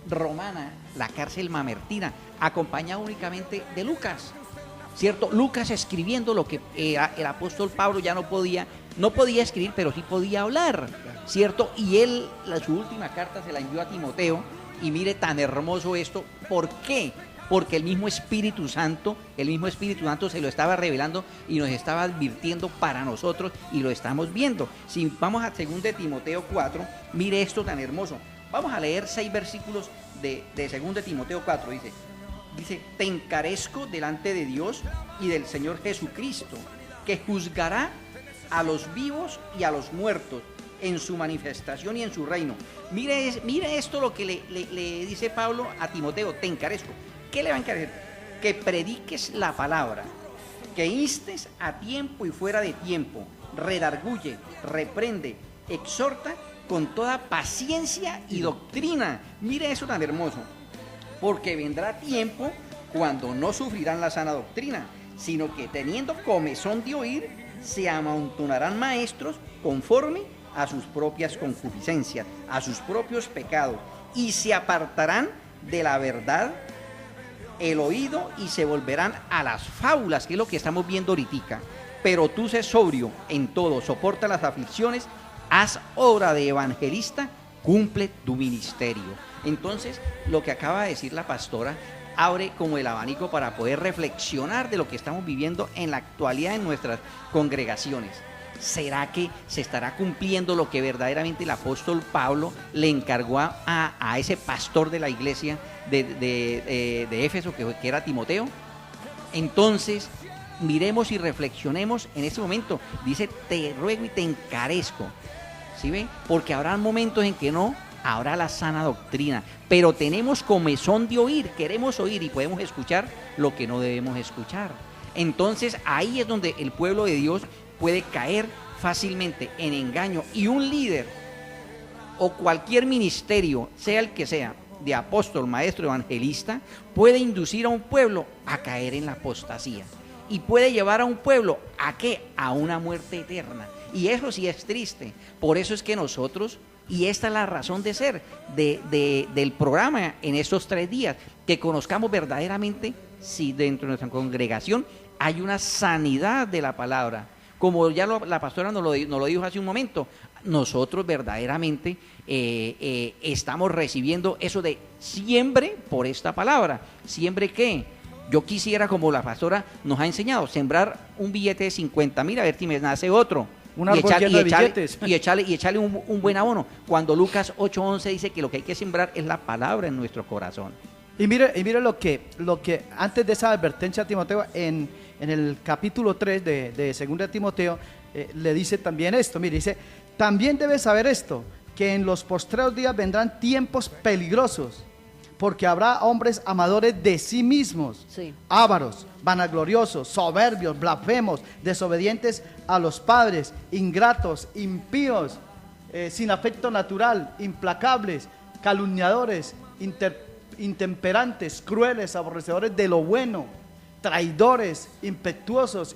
romana, la cárcel mamertina, acompañado únicamente de Lucas, ¿cierto? Lucas escribiendo lo que el apóstol Pablo ya no podía escribir, pero sí podía hablar, ¿cierto? Y él, su última carta se la envió a Timoteo. Y mire tan hermoso esto. ¿Por qué? Porque el mismo Espíritu Santo se lo estaba revelando y nos estaba advirtiendo para nosotros, y lo estamos viendo. Si vamos a 2 de Timoteo 4, mire esto tan hermoso. Vamos a leer 6 versículos de 2 de Timoteo 4. Dice, te encarezco delante de Dios y del Señor Jesucristo, que juzgará a los vivos y a los muertos en su manifestación y en su reino. Mire esto lo que le dice Pablo a Timoteo, te encarezco. ¿Qué le va a encarecer? Que prediques la palabra, que instes a tiempo y fuera de tiempo, redarguye, reprende, exhorta con toda paciencia y doctrina. Mire eso tan hermoso, porque vendrá tiempo cuando no sufrirán la sana doctrina, sino que teniendo comezón de oír, se amontonarán maestros conforme a sus propias concupiscencias, a sus propios pecados, y se apartarán de la verdad el oído y se volverán a las fábulas, que es lo que estamos viendo ahorita. Pero tú sé sobrio en todo, soporta las aflicciones, haz obra de evangelista, cumple tu ministerio. Entonces, lo que acaba de decir la pastora abre como el abanico para poder reflexionar de lo que estamos viviendo en la actualidad en nuestras congregaciones. ¿Será que se estará cumpliendo lo que verdaderamente el apóstol Pablo le encargó a ese pastor de la iglesia de Éfeso, que era Timoteo? Entonces, miremos y reflexionemos en este momento. Dice, te ruego y te encarezco. ¿Sí ven? Porque habrá momentos en que no Ahora la sana doctrina, pero tenemos comezón de oír, queremos oír y podemos escuchar lo que no debemos escuchar. Entonces ahí es donde el pueblo de Dios puede caer fácilmente en engaño, y un líder o cualquier ministerio, sea el que sea, de apóstol, maestro, evangelista, puede inducir a un pueblo a caer en la apostasía y puede llevar a un pueblo ¿a qué? A una muerte eterna. Y eso sí es triste. Por eso es que nosotros, y esta es la razón de ser del programa en estos 3 días, que conozcamos verdaderamente si dentro de nuestra congregación hay una sanidad de la palabra. Como ya la pastora nos lo dijo hace un momento, nosotros verdaderamente estamos recibiendo eso de siembre por esta palabra. ¿Siembre qué? Yo quisiera, como la pastora nos ha enseñado, sembrar un billete de 50,000 a ver si me nace otro. Un árbol lleno de billetes. Y echarle un buen abono. Cuando Lucas 8:11 dice que lo que hay que sembrar es la palabra en nuestro corazón. Y mire lo que antes de esa advertencia a Timoteo, en el capítulo 3 de 2 Timoteo, le dice también esto. Mire, dice, también debes saber esto, que en los postreros días vendrán tiempos peligrosos, porque habrá hombres amadores de sí mismos, Sí. ávaros, vanagloriosos, soberbios, blasfemos, desobedientes a los padres, ingratos, impíos, sin afecto natural, implacables, calumniadores, intemperantes, crueles, aborrecedores de lo bueno, traidores, impetuosos,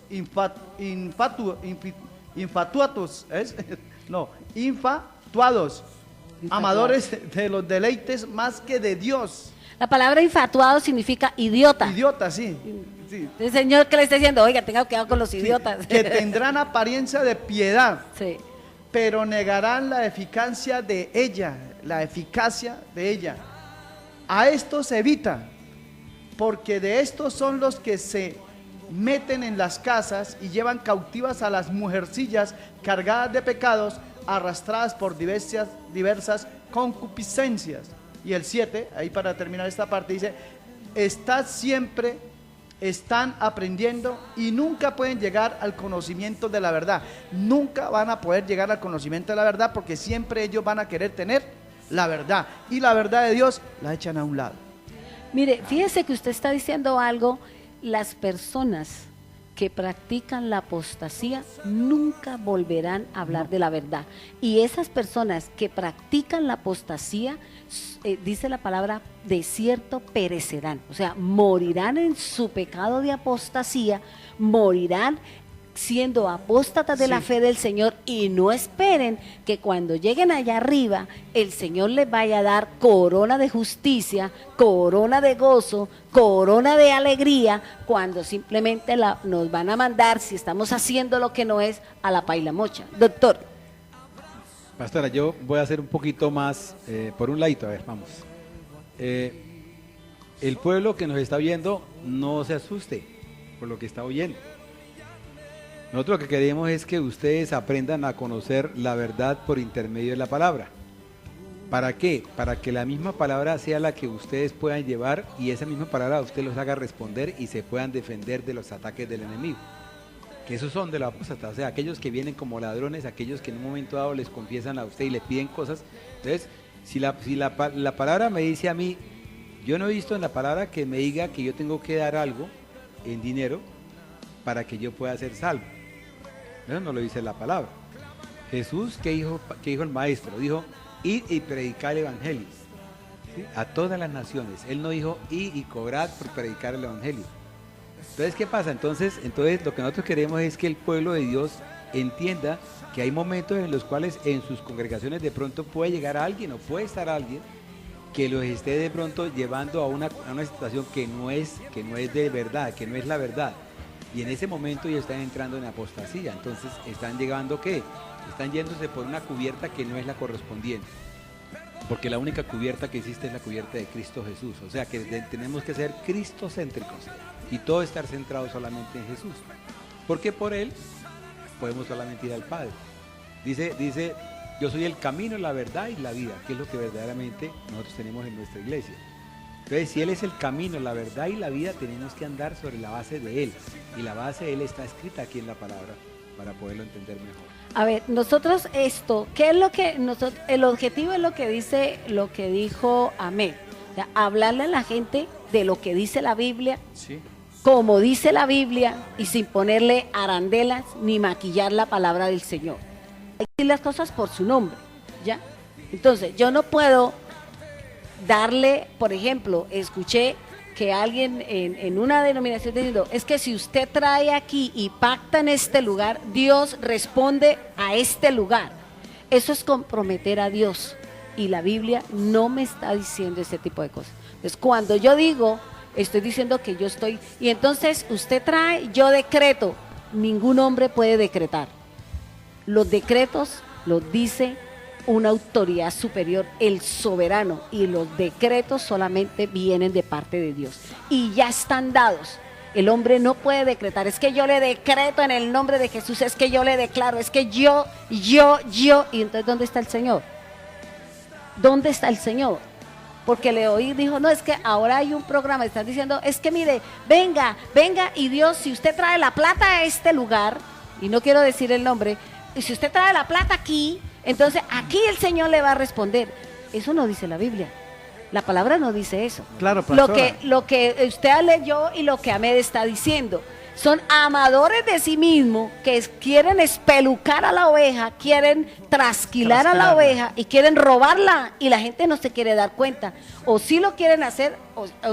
infatuados, amadores de los deleites más que de Dios. La palabra infatuado significa idiota. Idiota, sí. Sí. El Señor que le está diciendo, oiga, tenga cuidado con los Sí, idiotas. que tendrán apariencia de piedad, Sí. pero negarán la eficacia de ella, A estos evita, porque de estos son los que se meten en las casas y llevan cautivas a las mujercillas cargadas de pecados, arrastradas por diversas concupiscencias. Y el 7, ahí para terminar esta parte, dice, están aprendiendo y nunca pueden llegar al conocimiento de la verdad. Nunca van a poder llegar al conocimiento de la verdad, porque siempre ellos van a querer tener la verdad, y la verdad de Dios la echan a un lado. Mire, fíjese que usted está diciendo algo. Las personas que practican la apostasía nunca volverán a hablar de la verdad. Y esas personas que practican la apostasía, dice la palabra, de cierto perecerán. O sea, morirán en su pecado de apostasía, morirán siendo apóstatas de la fe del Señor, y no esperen que cuando lleguen allá arriba el Señor les vaya a dar corona de justicia, corona de gozo, corona de alegría, cuando simplemente nos van a mandar, si estamos haciendo lo que no es, a la paila mocha. Doctor. Pastora, yo voy a hacer un poquito más, por un ladito, a ver, vamos. El pueblo que nos está viendo, no se asuste por lo que está oyendo. Nosotros lo que queremos es que ustedes aprendan a conocer la verdad por intermedio de la palabra. ¿Para qué? Para que la misma palabra sea la que ustedes puedan llevar, y esa misma palabra a ustedes los haga responder y se puedan defender de los ataques del enemigo. Que esos son de la apóstata, o sea, aquellos que vienen como ladrones, aquellos que en un momento dado les confiesan a usted y le piden cosas. Entonces, si la palabra me dice a mí, yo no he visto en la palabra que me diga que yo tengo que dar algo en dinero para que yo pueda ser salvo. Eso no lo dice la palabra. Jesús, ¿qué dijo el maestro? Dijo, id y predicar el evangelio, ¿sí?, a todas las naciones. Él no dijo, id y cobrad por predicar el evangelio. Entonces, ¿qué pasa? Entonces lo que nosotros queremos es que el pueblo de Dios entienda que hay momentos en los cuales en sus congregaciones de pronto puede llegar alguien, o puede estar alguien que los esté de pronto llevando a una situación que no es de verdad, que no es la verdad. Y en ese momento ya están entrando en apostasía. Entonces están llegando, ¿qué? Están yéndose por una cubierta que no es la correspondiente. Porque la única cubierta que existe es la cubierta de Cristo Jesús. O sea que tenemos que ser cristocéntricos y todo estar centrado solamente en Jesús. Porque por Él podemos solamente ir al Padre. Dice, yo soy el camino, la verdad y la vida, que es lo que verdaderamente nosotros tenemos en nuestra iglesia. Entonces, si Él es el camino, la verdad y la vida, tenemos que andar sobre la base de Él. Y la base de Él está escrita aquí en la palabra. para poderlo entender mejor. A ver, nosotros esto, ¿qué es lo que nosotros, el objetivo es lo que dice, lo que dijo Ahmed, o sea, hablarle a la gente de lo que dice la Biblia, Sí. como dice la Biblia, y sin ponerle arandelas ni maquillar la palabra del Señor. Hay que decir las cosas por su nombre, ¿ya? Entonces, yo no puedo darle, por ejemplo, escuché que alguien en una denominación diciendo, es que si usted trae aquí y pacta en este lugar, Dios responde a este lugar. Eso es comprometer a Dios, y la Biblia no me está diciendo ese tipo de cosas. Entonces, cuando yo digo, estoy diciendo que yo estoy, y entonces usted trae, yo decreto. Ningún hombre puede decretar. Los decretos los dice una autoridad superior, el soberano, y los decretos solamente vienen de parte de Dios y ya están dados. El hombre no puede decretar, es que yo le decreto en el nombre de Jesús, es que yo le declaro, es que yo, y entonces ¿dónde está el Señor? ¿Dónde está el Señor? Porque le oí, dijo, no, es que ahora hay un programa, están diciendo, es que mire, venga, y Dios, si usted trae la plata a este lugar, y no quiero decir el nombre, y si usted trae la plata aquí, entonces aquí el Señor le va a responder. Eso no dice la Biblia. La palabra no dice eso. Claro, Lo que usted leyó y lo que Ahmed está diciendo son amadores de sí mismos que quieren espelucar a la oveja, quieren trasquilar a la oveja y quieren robarla, y la gente no se quiere dar cuenta. O sí lo quieren hacer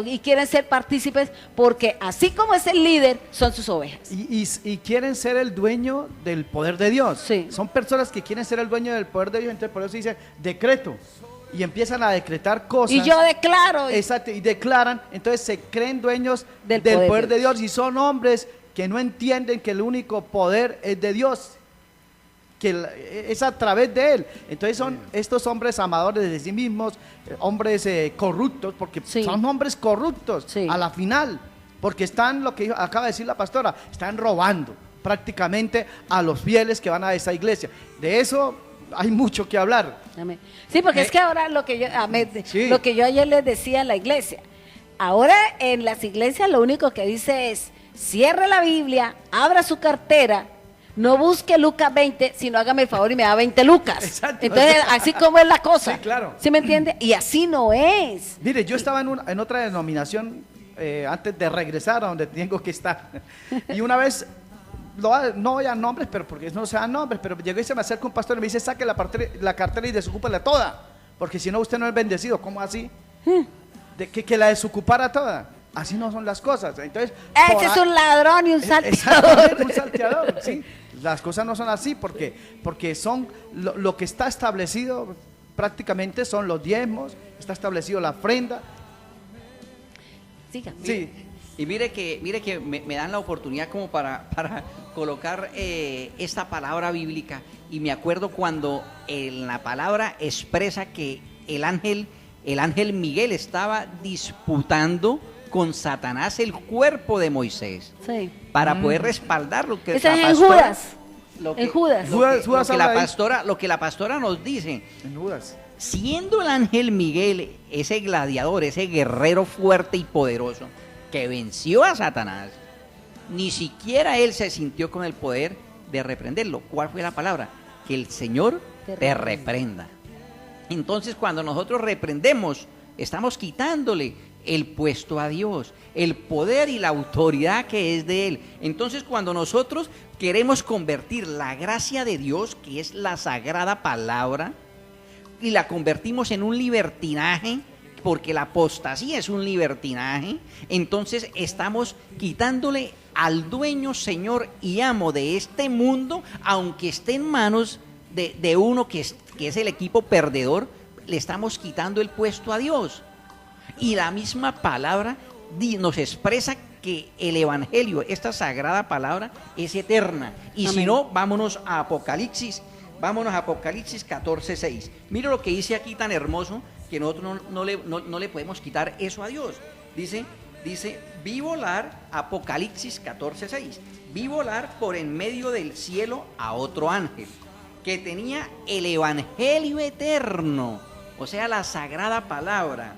y quieren ser partícipes, porque así como es el líder, son sus ovejas. Y quieren ser el dueño del poder de Dios. Sí. Son personas que quieren ser el dueño del poder de Dios, entonces por eso dice decreto. Y empiezan a decretar cosas. Y yo declaro. Exacto, y declaran, entonces se creen dueños Del del poder poder de de Dios, y son hombres que no entienden que el único poder es de Dios, que es a través de Él. Entonces son estos hombres amadores de sí mismos, hombres corruptos, porque Sí. son hombres corruptos Sí. a la final, porque están, lo que acaba de decir la pastora, están robando prácticamente a los fieles que van a esa iglesia. De eso hay mucho que hablar. Amén. Sí, porque es que ahora lo que Sí. lo que yo ayer les decía en la iglesia, ahora en las iglesias lo único que dice es, cierre la Biblia, abra su cartera, no busque Lucas 20, sino hágame el favor y me da 20 lucas. Exacto. Entonces, así como es la cosa. Sí, claro. ¿Sí me entiende? Y así no es. Mire, yo estaba en otra denominación antes de regresar a donde tengo que estar. Y una vez, no voy a nombres, pero porque no sean nombres, pero llegó y se me acerca un pastor y me dice, saque la cartera y desocúpela toda, porque si no usted no es bendecido. ¿Cómo así? Que la desocupara toda. Así no son las cosas. Entonces, Ese es un ladrón y un Exactamente, salteador. un salteador, sí. Las cosas no son así porque son lo que está establecido prácticamente son los diezmos, está establecido la ofrenda. Siga. Sí, Y mire que me dan la oportunidad como para colocar esta palabra bíblica, y me acuerdo cuando en la palabra expresa que el ángel Miguel estaba disputando con Satanás el cuerpo de Moisés Sí. para poder respaldar lo que Eso la es en pastora, Judas. En Judas. lo que la pastora nos dice. en Judas. Siendo el ángel Miguel ese gladiador, ese guerrero fuerte y poderoso que venció a Satanás, ni siquiera él se sintió con el poder de reprenderlo. ¿Cuál fue la palabra? Que el Señor te reprenda. Entonces, cuando nosotros reprendemos, estamos quitándole el puesto a Dios, el poder y la autoridad que es de Él. Entonces, cuando nosotros queremos convertir la gracia de Dios, que es la sagrada palabra, y la convertimos en un libertinaje, porque la apostasía es un libertinaje, entonces estamos quitándole al dueño, señor y amo de este mundo, aunque esté en manos de uno que es el equipo perdedor, le estamos quitando el puesto a Dios. Y la misma palabra nos expresa que el Evangelio, esta sagrada palabra, es eterna. Y Amén. si no, vámonos a Apocalipsis 14:6. Mire lo que dice aquí tan hermoso, que nosotros no le podemos quitar eso a Dios. Dice, vi volar, Apocalipsis 14:6, vi volar por en medio del cielo a otro ángel, que tenía el Evangelio eterno, o sea, la sagrada palabra,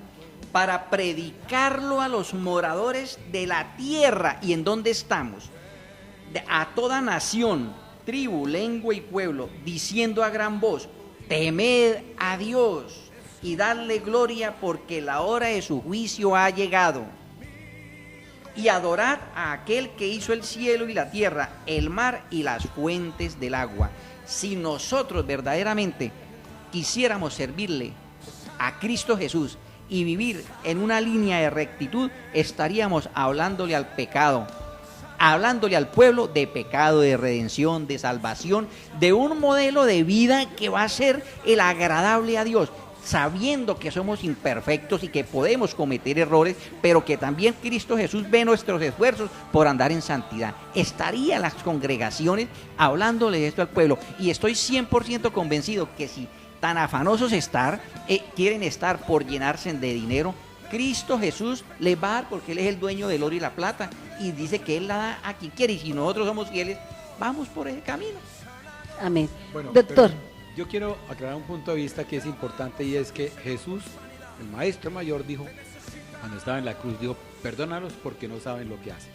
para predicarlo a los moradores de la tierra. ¿Y en dónde estamos? A toda nación, tribu, lengua y pueblo, diciendo a gran voz, temed a Dios y dadle gloria porque la hora de su juicio ha llegado. Y adorad a aquel que hizo el cielo y la tierra, el mar y las fuentes del agua. Si nosotros verdaderamente quisiéramos servirle a Cristo Jesús y vivir en una línea de rectitud, estaríamos hablándole al pecado, hablándole al pueblo de pecado, de redención, de salvación, de un modelo de vida que va a ser el agradable a Dios, sabiendo que somos imperfectos y que podemos cometer errores, pero que también Cristo Jesús ve nuestros esfuerzos por andar en santidad. Estarían las congregaciones hablándole de esto al pueblo, y estoy 100% convencido que si tan afanosos quieren estar por llenarse de dinero, Cristo Jesús les va a dar, porque Él es el dueño del oro y la plata, y dice que Él la da a quien quiere, y si nosotros somos fieles, vamos por ese camino. Amén. Bueno, Doctor. yo quiero aclarar un punto de vista que es importante, y es que Jesús, el Maestro Mayor, dijo, cuando estaba en la cruz, dijo, perdónalos porque no saben lo que hacen.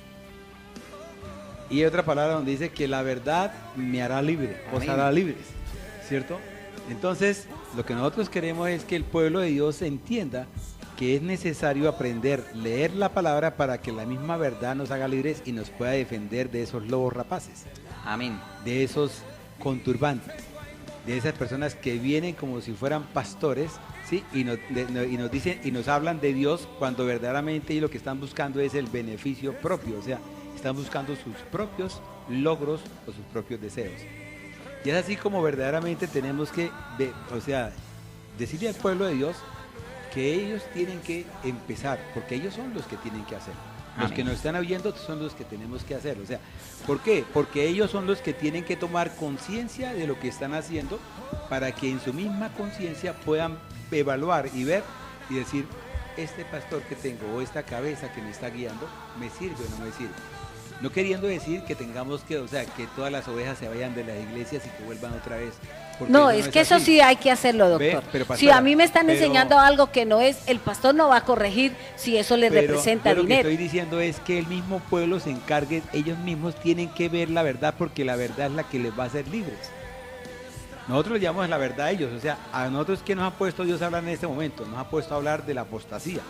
Y hay otra palabra donde dice que la verdad me hará libre, os hará libres, ¿cierto? Entonces, lo que nosotros queremos es que el pueblo de Dios entienda que es necesario aprender, leer la palabra para que la misma verdad nos haga libres y nos pueda defender de esos lobos rapaces. Amén. De esos conturbantes, de esas personas que vienen como si fueran pastores, ¿sí? y nos dicen y nos hablan de Dios cuando verdaderamente ellos lo que están buscando es el beneficio propio, o sea, están buscando sus propios logros o sus propios deseos. Y es así como verdaderamente tenemos que, decirle al pueblo de Dios que ellos tienen que empezar, porque ellos son los que tienen que hacer. Los Amén. que nos están oyendo son los que tenemos que hacer. O sea, ¿por qué? Porque ellos son los que tienen que tomar conciencia de lo que están haciendo para que en su misma conciencia puedan evaluar y ver y decir, este pastor que tengo o esta cabeza que me está guiando, ¿me sirve o no me sirve? No queriendo decir que tengamos que, o sea, que todas las ovejas se vayan de las iglesias y que vuelvan otra vez. No, es que eso sí hay que hacerlo, doctor. Pero, pastora, si a mí me están enseñando algo que no es, el pastor no va a corregir si eso le representa yo lo dinero. Lo que estoy diciendo es que el mismo pueblo se encargue, ellos mismos tienen que ver la verdad, porque la verdad es la que les va a hacer libres. Nosotros le llamamos la verdad a ellos, o sea, a nosotros, ¿qué nos ha puesto Dios a hablar en este momento? Nos ha puesto a hablar de la apostasía,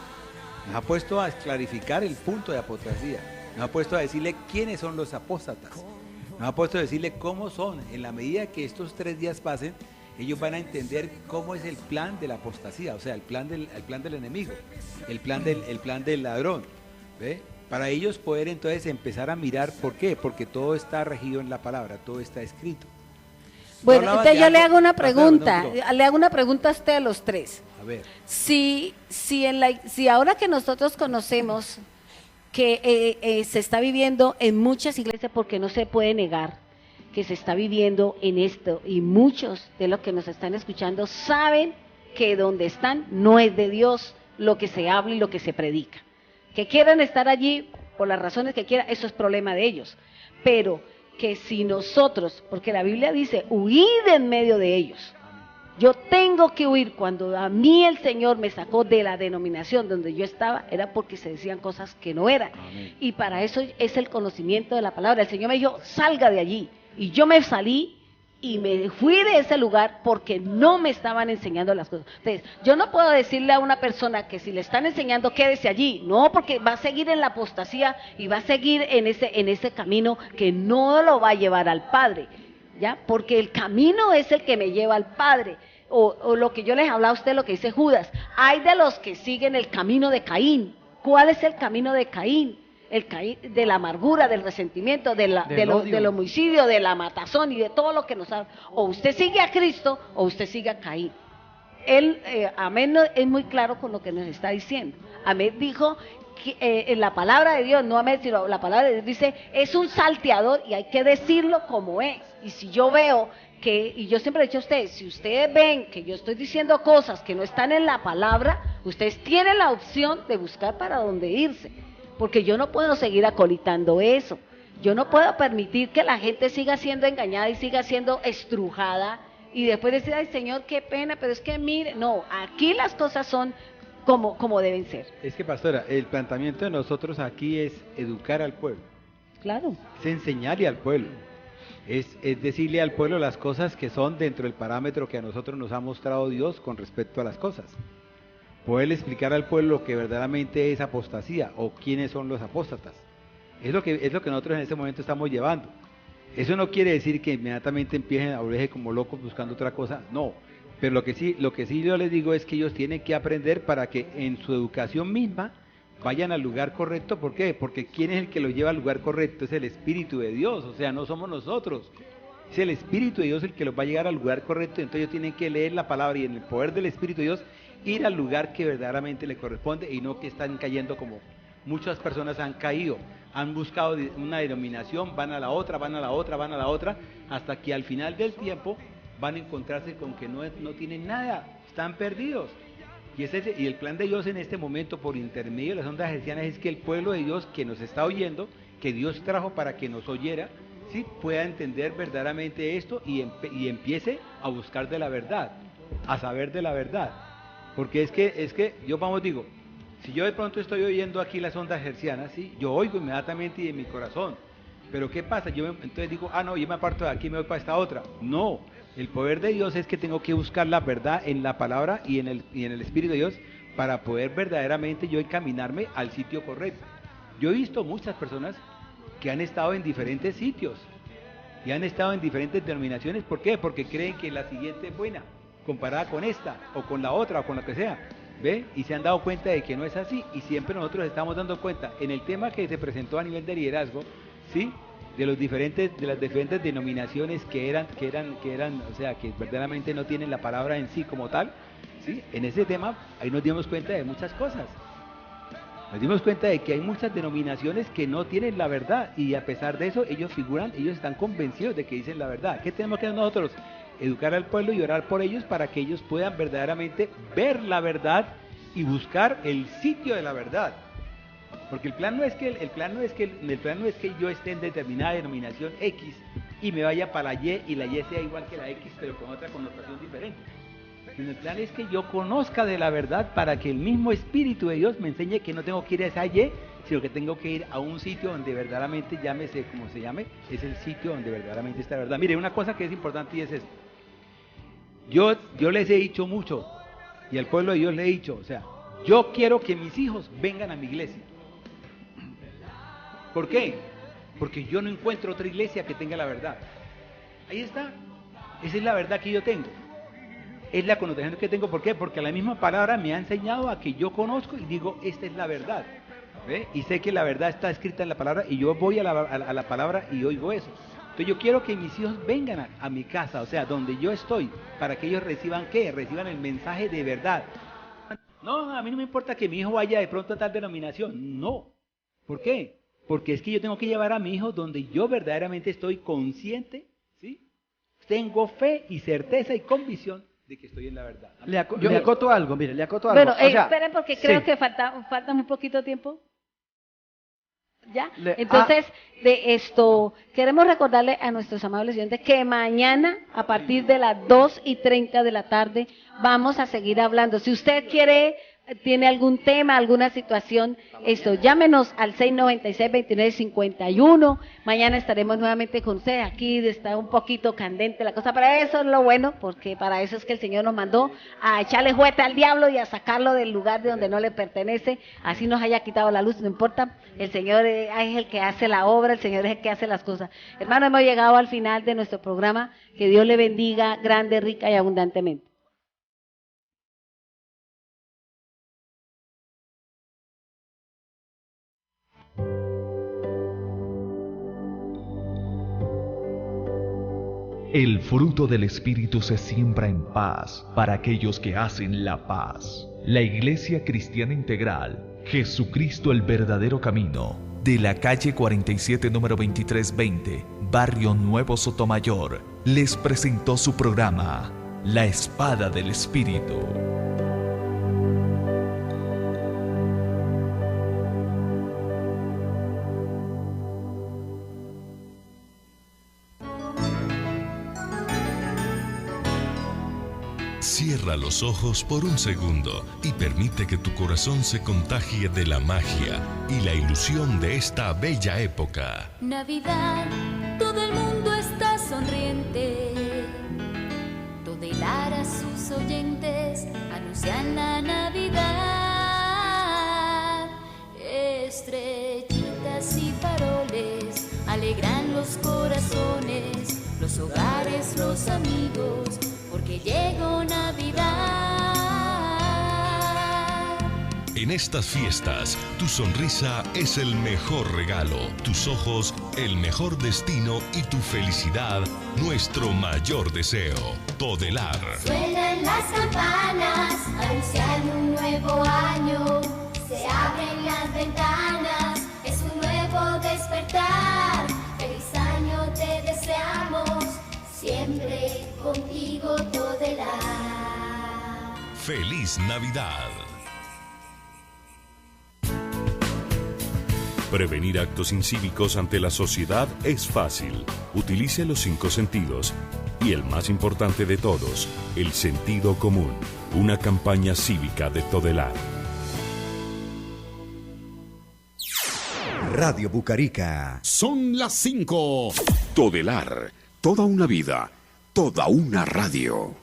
nos ha puesto a clarificar el punto de apostasía, nos ha puesto a decirle quiénes son los apóstatas, nos ha puesto a decirle cómo son. En la medida que estos 3 días pasen, ellos van a entender cómo es el plan de la apostasía, o sea, el plan del enemigo, el plan del ladrón, ¿ve? Para ellos poder entonces empezar a mirar. ¿Por qué? Porque todo está regido en la palabra, todo está escrito. Bueno, entonces yo le hago una pregunta, no. le hago una pregunta a usted, a los tres. A ver. Si ahora que nosotros conocemos que se está viviendo en muchas iglesias, porque no se puede negar que se está viviendo en esto, y muchos de los que nos están escuchando saben que donde están no es de Dios lo que se habla y lo que se predica. Que quieran estar allí por las razones que quieran, eso es problema de ellos. Pero que si nosotros, porque la Biblia dice, huid en medio de ellos. Yo tengo que huir. Cuando a mí el Señor me sacó de la denominación donde yo estaba, era porque se decían cosas que no eran. Amén. Y para eso es el conocimiento de la palabra. El Señor me dijo, salga de allí. Y yo me salí y me fui de ese lugar porque no me estaban enseñando las cosas. Entonces, yo no puedo decirle a una persona que si le están enseñando, quédese allí. No, porque va a seguir en la apostasía y va a seguir en ese camino que no lo va a llevar al Padre, ¿ya? Porque el camino es el que me lleva al Padre. O lo que yo les hablaba a usted, lo que dice Judas. Hay de los que siguen el camino de Caín. ¿Cuál es el camino de Caín? El Caín de la amargura, del resentimiento, del homicidio, de la matazón y de todo lo que nos ha... O usted sigue a Cristo o usted sigue a Caín. Él, amén, es muy claro con lo que nos está diciendo. Amén dijo, en la palabra de Dios, no amén, sino la palabra de Dios dice, es un salteador y hay que decirlo como es. Y si yo veo y yo siempre he dicho a ustedes, si ustedes ven que yo estoy diciendo cosas que no están en la palabra, ustedes tienen la opción de buscar para dónde irse. Porque yo no puedo seguir acolitando eso. Yo no puedo permitir que la gente siga siendo engañada y siga siendo estrujada y después decir, ay Señor, qué pena, pero es que mire, no, aquí las cosas son como deben ser. Es que, pastora, el planteamiento de nosotros aquí es educar al pueblo. Claro. Es enseñarle al pueblo. Es decirle al pueblo las cosas que son dentro del parámetro que a nosotros nos ha mostrado Dios con respecto a las cosas. Poder explicar al pueblo lo que verdaderamente es apostasía o quiénes son los apóstatas. Es lo que nosotros en este momento estamos llevando. Eso no quiere decir que inmediatamente empiecen a volverse como locos buscando otra cosa, no. Pero lo que sí yo les digo es que ellos tienen que aprender para que en su educación misma vayan al lugar correcto. ¿Por qué? Porque ¿quién es el que lo lleva al lugar correcto? Es el Espíritu de Dios, o sea, no somos nosotros. Es el Espíritu de Dios el que los va a llegar al lugar correcto, entonces ellos tienen que leer la palabra y en el poder del Espíritu de Dios ir al lugar que verdaderamente le corresponde y no que están cayendo como muchas personas han caído. Han buscado una denominación, van a la otra, hasta que al final del tiempo van a encontrarse con que no tienen nada, están perdidos. Y el plan de Dios en este momento, por intermedio de las ondas hercianas, es que el pueblo de Dios que nos está oyendo, que Dios trajo para que nos oyera, ¿sí?, pueda entender verdaderamente esto y empiece a buscar de la verdad, a saber de la verdad. Porque es que yo digo, si yo de pronto estoy oyendo aquí las ondas hercianas, ¿sí?, yo oigo inmediatamente y en mi corazón. Pero ¿qué pasa? Entonces digo, no, yo me aparto de aquí y me voy para esta otra. No, el poder de Dios es que tengo que buscar la verdad en la palabra y en el Espíritu de Dios para poder verdaderamente yo encaminarme al sitio correcto. Yo he visto muchas personas que han estado en diferentes sitios y han estado en diferentes denominaciones. ¿Por qué? Porque creen que la siguiente es buena, comparada con esta, o con la otra, o con la que sea. ¿Ve? Y se han dado cuenta de que no es así, y siempre nosotros estamos dando cuenta en el tema que se presentó a nivel de liderazgo, ¿sí?, de las diferentes denominaciones que eran, o sea, que verdaderamente no tienen la palabra en sí como tal, ¿sí? En ese tema ahí nos dimos cuenta de muchas cosas. Nos dimos cuenta de que hay muchas denominaciones que no tienen la verdad, y a pesar de eso ellos están convencidos de que dicen la verdad. ¿Qué tenemos que hacer nosotros? Educar al pueblo y orar por ellos para que ellos puedan verdaderamente ver la verdad y buscar el sitio de la verdad. Porque el plan no es que yo esté en determinada denominación X y me vaya para la Y y la Y sea igual que la X pero con otra connotación diferente. El plan es que yo conozca de la verdad para que el mismo Espíritu de Dios me enseñe que no tengo que ir a esa Y, sino que tengo que ir a un sitio donde verdaderamente, llámese como se llame, es el sitio donde verdaderamente está la verdad. Mire, una cosa que es importante y es esto. Yo les he dicho mucho, y al pueblo de Dios le he dicho, o sea, yo quiero que mis hijos vengan a mi iglesia. ¿Por qué? Porque yo no encuentro otra iglesia que tenga la verdad. Ahí está. Esa es la verdad que yo tengo. Es la connotación que tengo. ¿Por qué? Porque la misma palabra me ha enseñado a que yo conozco y digo, esta es la verdad. ¿Ve? Y sé que la verdad está escrita en la palabra y yo voy a la palabra y oigo eso. Entonces yo quiero que mis hijos vengan a mi casa, o sea, donde yo estoy, para que ellos reciban ¿qué? Reciban el mensaje de verdad. No, a mí no me importa que mi hijo vaya de pronto a tal denominación. No. ¿Por qué? Porque es que yo tengo que llevar a mi hijo donde yo verdaderamente estoy consciente, ¿sí? Tengo fe y certeza y convicción de que estoy en la verdad. Le acoto algo, mire, le acoto algo. Bueno, O sea, esperen porque creo sí. que falta muy poquito tiempo. ¿Ya? Entonces, de esto, queremos recordarle a nuestros amables oyentes que mañana, a partir de las 2:30 de la tarde, vamos a seguir hablando. Si usted tiene algún tema, alguna situación, llámenos al 696-2951. Mañana estaremos nuevamente con usted. Aquí está un poquito candente la cosa, pero eso es lo bueno, porque para eso es que el Señor nos mandó a echarle juguete al diablo y a sacarlo del lugar de donde no le pertenece. Así nos haya quitado la luz, no importa. El Señor es el que hace la obra, el Señor es el que hace las cosas. Hermano, hemos llegado al final de nuestro programa. Que Dios le bendiga grande, rica y abundantemente. El fruto del Espíritu se siembra en paz para aquellos que hacen la paz. La Iglesia Cristiana Integral, Jesucristo el verdadero camino, de la calle 47 número 2320, Barrio Nuevo Sotomayor, les presentó su programa, La Espada del Espíritu. Cierra los ojos por un segundo y permite que tu corazón se contagie de la magia y la ilusión de esta bella época. Navidad todo el mundo está sonriente. Todelar a sus oyentes anuncian la Navidad. Estrellitas y faroles alegran los corazones, los hogares, los amigos, porque llegó Navidad. En estas fiestas, tu sonrisa es el mejor regalo, tus ojos el mejor destino y tu felicidad nuestro mayor deseo. Todelar. Suenan las campanas, anuncian un nuevo año. Se abren las ventanas, es un nuevo despertar. Feliz año te deseamos, siempre contigo Todelar. ¡Feliz Navidad! Prevenir actos incívicos ante la sociedad es fácil. Utilice los 5 sentidos y el más importante de todos, el sentido común. Una campaña cívica de Todelar. Radio Bucarica. Son las 5. Todelar, toda una vida, toda una radio.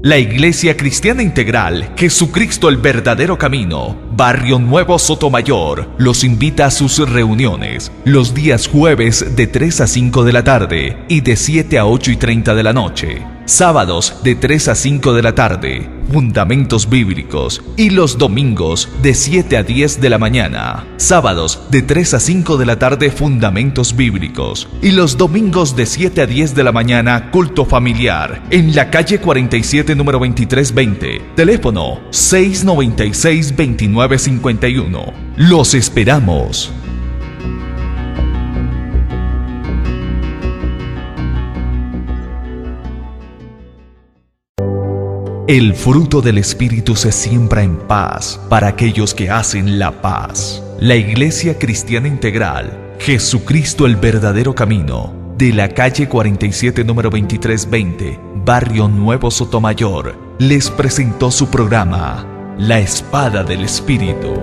La Iglesia Cristiana Integral, Jesucristo el verdadero camino, Barrio Nuevo Sotomayor, los invita a sus reuniones los días jueves de 3 a 5 de la tarde y de 7 a 8:30 de la noche. Sábados de 3 a 5 de la tarde, fundamentos bíblicos, y los domingos de 7 a 10 de la mañana. Sábados de 3 a 5 de la tarde, fundamentos bíblicos, y los domingos de 7 a 10 de la mañana, culto familiar, en la calle 47, número 2320, teléfono 696-2951. Los esperamos. El fruto del Espíritu se siembra en paz para aquellos que hacen la paz. La Iglesia Cristiana Integral, Jesucristo el verdadero camino, de la calle 47, número 2320, Barrio Nuevo Sotomayor, les presentó su programa, La Espada del Espíritu.